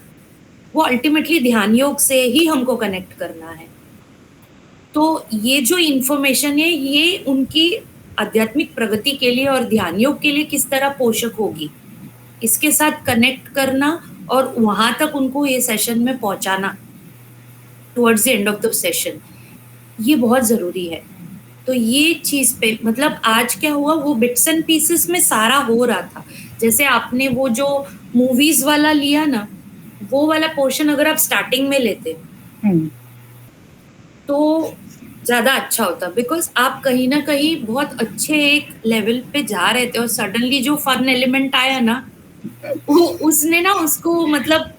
वो अल्टीमेटली ध्यान योग से ही हमको कनेक्ट करना है। तो ये जो इन्फॉर्मेशन है ये उनकी आध्यात्मिक प्रगति के लिए और ध्यान योग के लिए किस तरह पोषक होगी, इसके साथ कनेक्ट करना और वहां तक उनको ये सेशन में पहुंचाना towards the end of the session, ये बहुत जरूरी है। तो ये चीज पे मतलब आज क्या हुआ, वो बिट्स एंड पीसेस में सारा हो रहा था। जैसे आपने वो जो मूवीज वाला लिया ना, वो वाला पोर्शन अगर आप स्टार्टिंग में लेते तो ज्यादा अच्छा होता, बिकॉज आप कहीं ना कहीं बहुत अच्छे एक लेवल पे जा रहे थे और सडनली जो फन एलिमेंट आया ना वो उसने ना उसको मतलब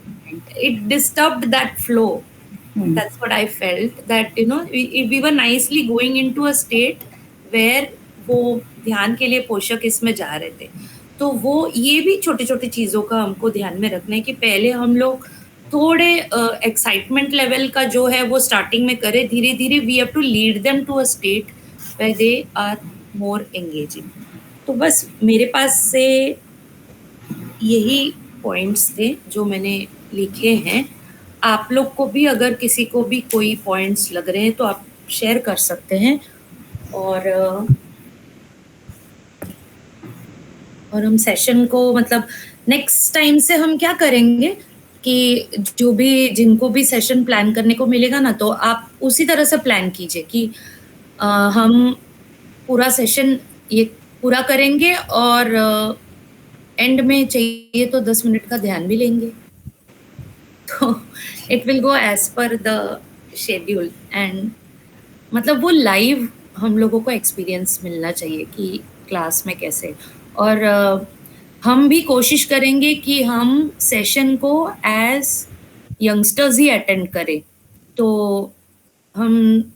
it disturbed that flow. That's what I felt, that you know we were nicely going into a state where वो ध्यान के लिए पोषक इसमें जा रहे थे। तो वो ये भी छोटी छोटी चीज़ों का हमको ध्यान में रखना है कि पहले हम लोग थोड़े एक्साइटमेंट लेवल का जो है वो स्टार्टिंग में करें, धीरे धीरे we have to lead them to a state where they are more engaging. तो बस मेरे पास से यही पॉइंट्स थे जो मैंने लिखे हैं। आप लोग को भी अगर किसी को भी कोई पॉइंट्स लग रहे हैं तो आप शेयर कर सकते हैं। और हम सेशन को मतलब नेक्स्ट टाइम से हम क्या करेंगे कि जो भी जिनको भी सेशन प्लान करने को मिलेगा ना, तो आप उसी तरह से प्लान कीजिए कि हम पूरा सेशन ये पूरा करेंगे और एंड में चाहिए तो 10 मिनट का ध्यान भी लेंगे। तो it will go as per the schedule and मतलब वो लाइव हम लोगों को एक्सपीरियंस मिलना चाहिए कि क्लास में कैसे। और हम भी कोशिश करेंगे कि हम सेशन को एज यंगस्टर्स ही अटेंड करें। तो हम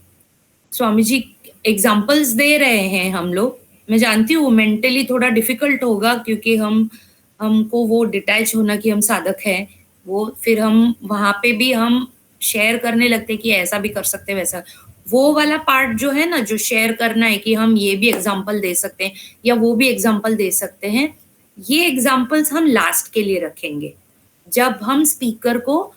स्वामी जी एग्जाम्पल्स दे रहे हैं हम लोग, मैं जानती हूँ मेंटली थोड़ा डिफिकल्ट होगा क्योंकि हमको वो डिटैच होना कि हम साधक हैं, वो फिर हम वहाँ पे भी हम शेयर करने लगते कि ऐसा भी कर सकते हैं वैसा, वो वाला पार्ट जो है ना जो शेयर करना है कि हम ये भी एग्जाम्पल दे सकते हैं या वो भी एग्जाम्पल दे सकते हैं, ये एग्जाम्पल्स हम लास्ट के लिए रखेंगे जब हम स्पीकर को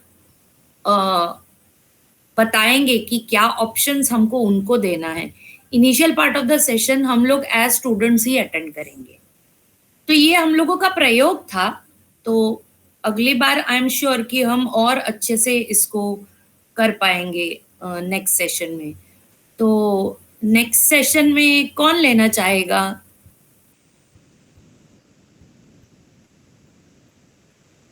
बताएंगे कि क्या ऑप्शंस हमको उनको देना है। Initial part of the session हम लोग एज स्टूडेंट्स ही अटेंड करेंगे। तो ये हम लोगों का प्रयोग था, तो अगली बार आई एम श्योर कि हम और अच्छे से इसको कर पाएंगे नेक्स्ट सेशन में। तो नेक्स्ट सेशन में कौन लेना चाहेगा?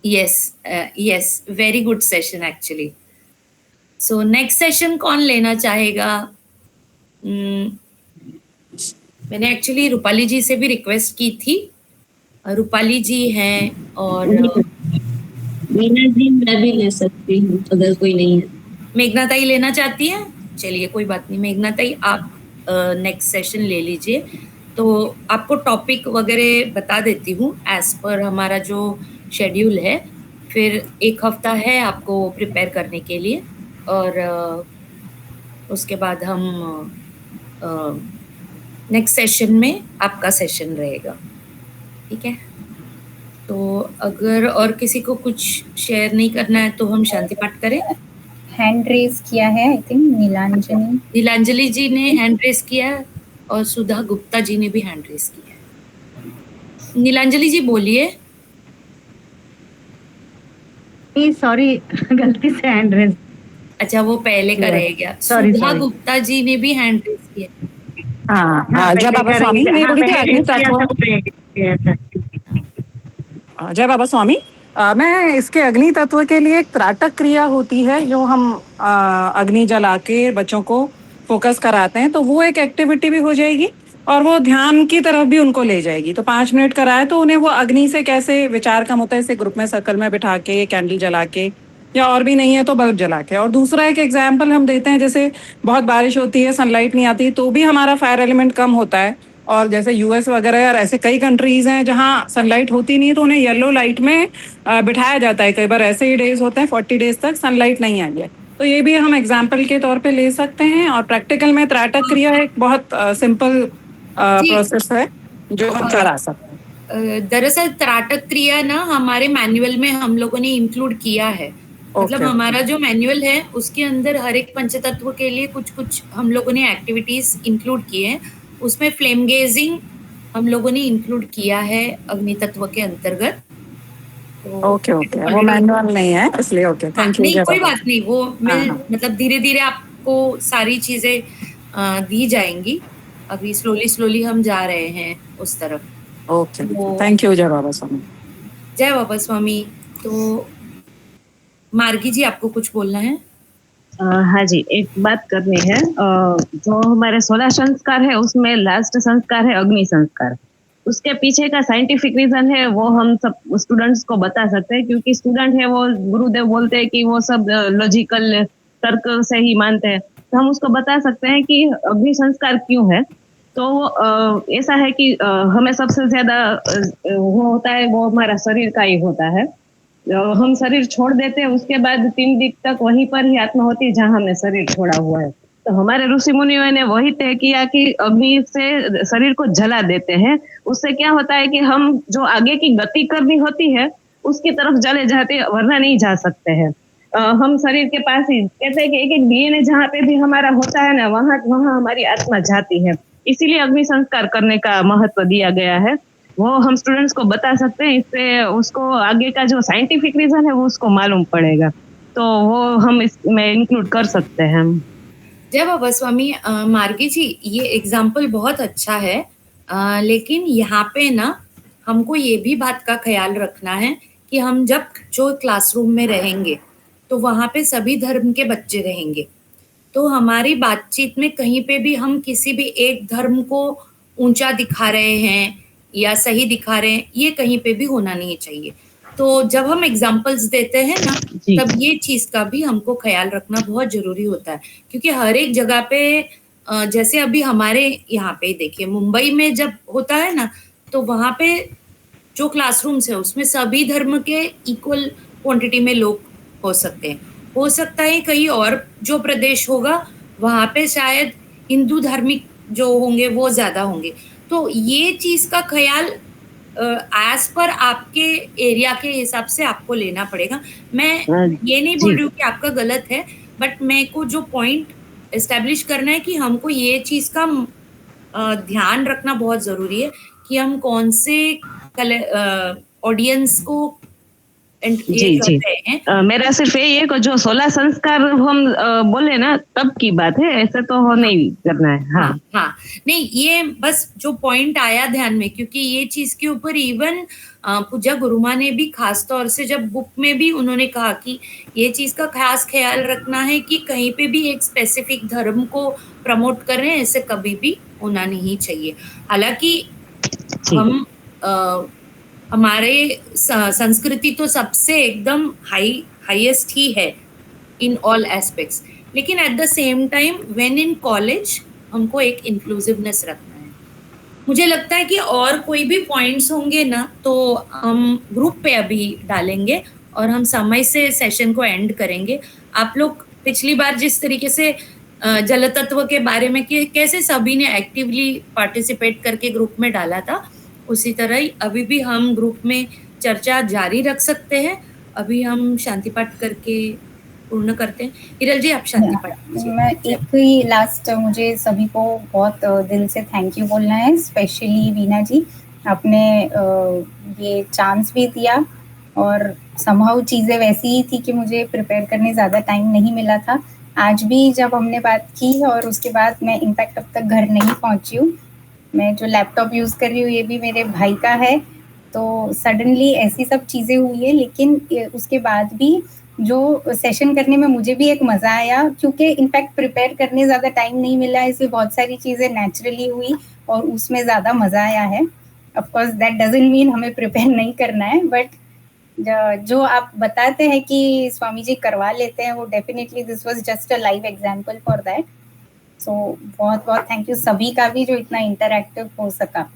Yes, very good session actually. So next session कौन लेना चाहेगा? मैंने एक्चुअली रूपाली जी से भी रिक्वेस्ट की थी, रूपाली जी हैं और मीना जी मैं भी ले सकती हूँ अगर कोई नहीं है। मेघना ताई लेना चाहती है? चलिए कोई बात नहीं, मेघना ताई आप नेक्स्ट सेशन ले लीजिए। तो आपको टॉपिक वगैरह बता देती हूँ एज पर हमारा जो शेड्यूल है, फिर एक हफ्ता है आपको प्रिपेयर करने के लिए और उसके बाद हम नेक्स्ट सेशन में आपका सेशन रहेगा, ठीक है? तो अगर और किसी को कुछ शेयर नहीं करना है तो हम शांति पाठ करें। हैंड रेज किया है आई थिंक नीलांजलि जी ने हैंड रेज किया है और सुधा गुप्ता जी ने भी हैंड रेज किया है। नीलांजलि जी बोलिए। सॉरी गलती से हैंड रेज। अच्छा, वो पहले का रह गया। सॉरी सुधा सॉरी। गुप्ता जी ने भी हैंड रेज किया। जय बाबा स्वामी, मैं बोली थी अग्नि तत्व। जय बाबा स्वामी, मैं इसके अग्नि तत्व के लिए एक त्राटक क्रिया होती है जो हम अग्नि जला के बच्चों को फोकस कराते हैं, तो वो एक एक्टिविटी भी हो जाएगी और वो ध्यान की तरफ भी उनको ले जाएगी। तो 5 मिनट कराए तो उन्हें वो अग्नि से कैसे विचार कम होता है, इसे ग्रुप में सर्कल में बिठा के कैंडल जला के, या और भी नहीं है तो बल्ब जला के। और दूसरा एक एग्जाम्पल हम देते हैं, जैसे बहुत बारिश होती है, सनलाइट नहीं आती, तो भी हमारा फायर एलिमेंट कम होता है। और जैसे यूएस वगैरह और ऐसे कई कंट्रीज हैं जहाँ सनलाइट होती नहीं, तो उन्हें येलो लाइट में बिठाया जाता है। कई बार ऐसे ही डेज होते हैं 40 डेज तक सनलाइट नहीं आई है, तो ये भी हम एग्जाम्पल के तौर पे ले सकते हैं। और प्रैक्टिकल में त्राटक क्रिया एक बहुत सिंपल प्रोसेस है जो हम करा सकते हैं। दरअसल त्राटक क्रिया ना हमारे मैनुअल में हम लोगों ने इंक्लूड किया है। मतलब हमारा जो मैनुअल है उसके अंदर हर एक पंचतत्व के लिए कुछ कुछ हम लोगों ने एक्टिविटीज इंक्लूड किए हैं। उसमें फ्लेम गेजिंग हम लोगों ने इंक्लूड किया है अग्नि तत्व के अंतर्गत। ओके, वो मैनुअल नहीं है इसलिए। Okay, thank you. नहीं, कोई बात नहीं, वो मतलब धीरे धीरे आपको सारी चीजें दी जाएंगी। अभी स्लोली हम जा रहे हैं उस तरफ। Okay, thank you. जय बाबा स्वामी। जय बाबा स्वामी। तो मार्गी जी, आपको कुछ बोलना है? हाँ जी, एक बात करनी है। जो हमारे 16 संस्कार है उसमें लास्ट संस्कार है अग्नि संस्कार। उसके पीछे का साइंटिफिक रीजन है वो हम सब स्टूडेंट्स को बता सकते हैं, क्योंकि स्टूडेंट है वो गुरुदेव बोलते हैं कि वो सब लॉजिकल तर्क से ही मानते हैं, तो हम उसको बता सकते हैं कि अग्नि संस्कार क्यों है। तो ऐसा है कि हमें सबसे ज्यादा वो होता है वो हमारा शरीर का ही होता है। हम शरीर छोड़ देते हैं, उसके बाद 3 दिन तक वहीं पर ही आत्मा होती है जहाँ हमने शरीर छोड़ा हुआ है। तो हमारे ऋषि मुनियों ने वही तय किया कि अग्नि से शरीर को जला देते हैं। उससे क्या होता है कि हम जो आगे की गति करनी होती है उसकी तरफ चले जाते हैं, वरना नहीं जा सकते हैं। हम शरीर के पास ही कहते हैं कि एक डीएनए जहाँ पे भी हमारा होता है ना, वहाँ हमारी आत्मा जाती है। इसीलिए अग्नि संस्कार करने का महत्व दिया गया है। वो हम स्टूडेंट्स को बता सकते हैं, इससे उसको आगे का जो साइंटिफिक रीजन है वो उसको मालूम पड़ेगा, तो वो हम इसमें इंक्लूड कर सकते हैं। जय बाबा स्वामी। मार्गी जी, ये एग्जाम्पल बहुत अच्छा है, लेकिन यहाँ पे ना हमको ये भी बात का ख्याल रखना है कि हम जब जो क्लासरूम में रहेंगे तो वहाँ पे सभी धर्म के बच्चे रहेंगे। तो हमारी बातचीत में कहीं पे भी हम किसी भी एक धर्म को ऊंचा दिखा रहे हैं या सही दिखा रहे हैं, ये कहीं पे भी होना नहीं चाहिए। तो जब हम एग्जाम्पल्स देते हैं ना, तब ये चीज का भी हमको ख्याल रखना बहुत जरूरी होता है, क्योंकि हर एक जगह पे जैसे अभी हमारे यहाँ पे देखिए मुंबई में जब होता है ना, तो वहाँ पे जो क्लासरूम्स है उसमें सभी धर्म के इक्वल क्वांटिटी में लोग हो सकते हैं। हो सकता है कहीं और जो प्रदेश होगा वहाँ पे शायद हिंदू धार्मिक जो होंगे वो ज्यादा होंगे। तो ये चीज का ख्याल एज पर आपके एरिया के हिसाब से आपको लेना पड़ेगा। मैं ये नहीं बोल रही हूँ कि आपका गलत है, बट मेरे को जो पॉइंट एस्टेब्लिश करना है कि हमको ये चीज का ध्यान रखना बहुत जरूरी है कि हम कौन से ऑडियंस को जी। मेरा सिर्फ यही है कि जो 16 संस्कार हम बोले ना तब की बात है, ऐसे तो हो नहीं करना है। हाँ, नहीं, ये बस जो पॉइंट आया ध्यान में, क्योंकि ये चीज के ऊपर इवन पूजा गुरुमा ने भी खास तौर से जब बुक में भी उन्होंने कहा कि ये चीज का खास ख्याल रखना है कि कहीं पे भी एक स्पेसिफिक धर्म को प्रमोट कर रहे हैं, ऐसे कभी भी होना नहीं चाहिए। हालांकि हम हमारे संस्कृति तो सबसे एकदम हाईएस्ट ही है इन ऑल एस्पेक्ट्स, लेकिन at the same time when in college हमको एक इंक्लूसिवनेस रखना है। मुझे लगता है कि और कोई भी पॉइंट्स होंगे ना तो हम ग्रुप पे अभी डालेंगे और हम समय से सेशन को एंड करेंगे। आप लोग पिछली बार जिस तरीके से जल तत्व के बारे में कि कैसे सभी ने एक्टिवली पार्टिसिपेट करके ग्रुप में डाला था, उसी तरह ही अभी भी हम ग्रुप में चर्चा जारी रख सकते हैं। अभी हम शांति पाठ करके पूर्ण करते हैं। हिरल जी, आप शांति पाठ कीजिए। मैं एक ही लास्ट मुझे सभी को बहुत दिल से थैंक यू बोलना है, स्पेशली वीना जी, आपने ये चांस भी दिया और समहाउ चीज़ें वैसी ही थी कि मुझे प्रिपेयर करने ज़्यादा टाइम नहीं मिला था। आज भी जब हमने बात की और उसके बाद मैं इनफैक्ट अब तक घर नहीं पहुंची हूँ। मैं जो लैपटॉप यूज़ कर रही हूँ ये भी मेरे भाई का है। तो सडनली ऐसी सब चीज़ें हुई है, लेकिन उसके बाद भी जो सेशन करने में मुझे भी एक मज़ा आया, क्योंकि इनफैक्ट प्रिपेयर करने ज़्यादा टाइम नहीं मिला, इसलिए बहुत सारी चीज़ें नेचुरली हुई और उसमें ज़्यादा मज़ा आया है। Of course that doesn't mean हमें प्रिपेयर नहीं करना है, बट जो आप बताते हैं कि स्वामी जी करवा लेते हैं, वो definitely this was just a live example for that. So बहुत बहुत थैंक यू सभी का भी जो इतना इंटरैक्टिव हो सका।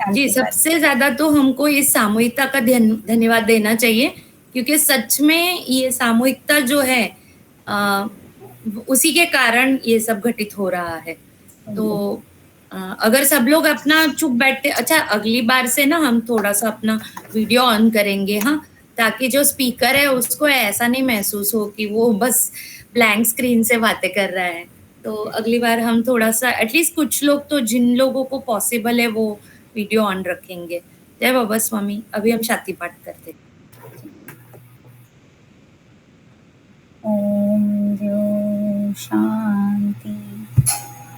जी, सबसे ज्यादा तो हमको इस सामूहिकता का धन्यवाद देना चाहिए, क्योंकि सच में ये सामूहिकता जो है उसी के कारण ये सब घटित हो रहा है। तो अगर सब लोग अपना चुप बैठते, अच्छा अगली बार से ना हम थोड़ा सा अपना वीडियो ऑन करेंगे, हाँ, ताकि जो स्पीकर है उसको ऐसा नहीं महसूस हो कि वो बस ब्लैंक स्क्रीन से बातें कर रहा है। तो अगली बार हम थोड़ा सा एटलीस्ट कुछ लोग तो जिन लोगों को पॉसिबल है वो वीडियो ऑन रखेंगे। जय बाबा स्वामी। अभी हम शांति पाठ करते हैं। ओम द्यो शांति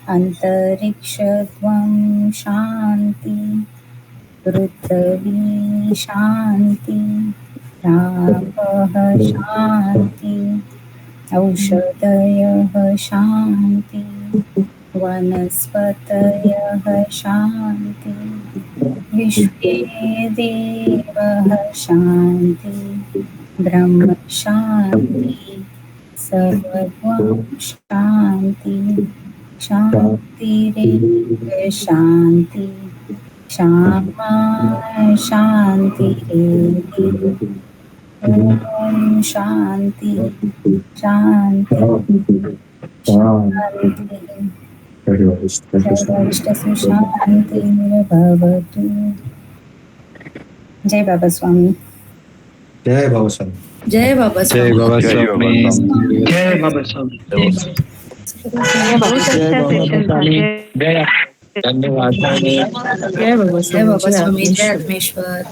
अंतरिक्षत्वं शांति पृथ्वी शांति रापः शांति औषधयः शांति वनस्पतयः शांति विश्वे देवः शांति ब्रह्म शांति सर्वं शांति शांतिरेव शांति क्षमा शांतिरेव। ओम शांति शांति शांति शांतिर्भवतु। जय बाबा स्वामी। जय बाबा स्वामी। जय बाबा स्वामी। जय बाबा स्वामी। जय बाबा स्वामी। धन्यवाद। जय बाबा स्वामी। जय आत्मेश्वर।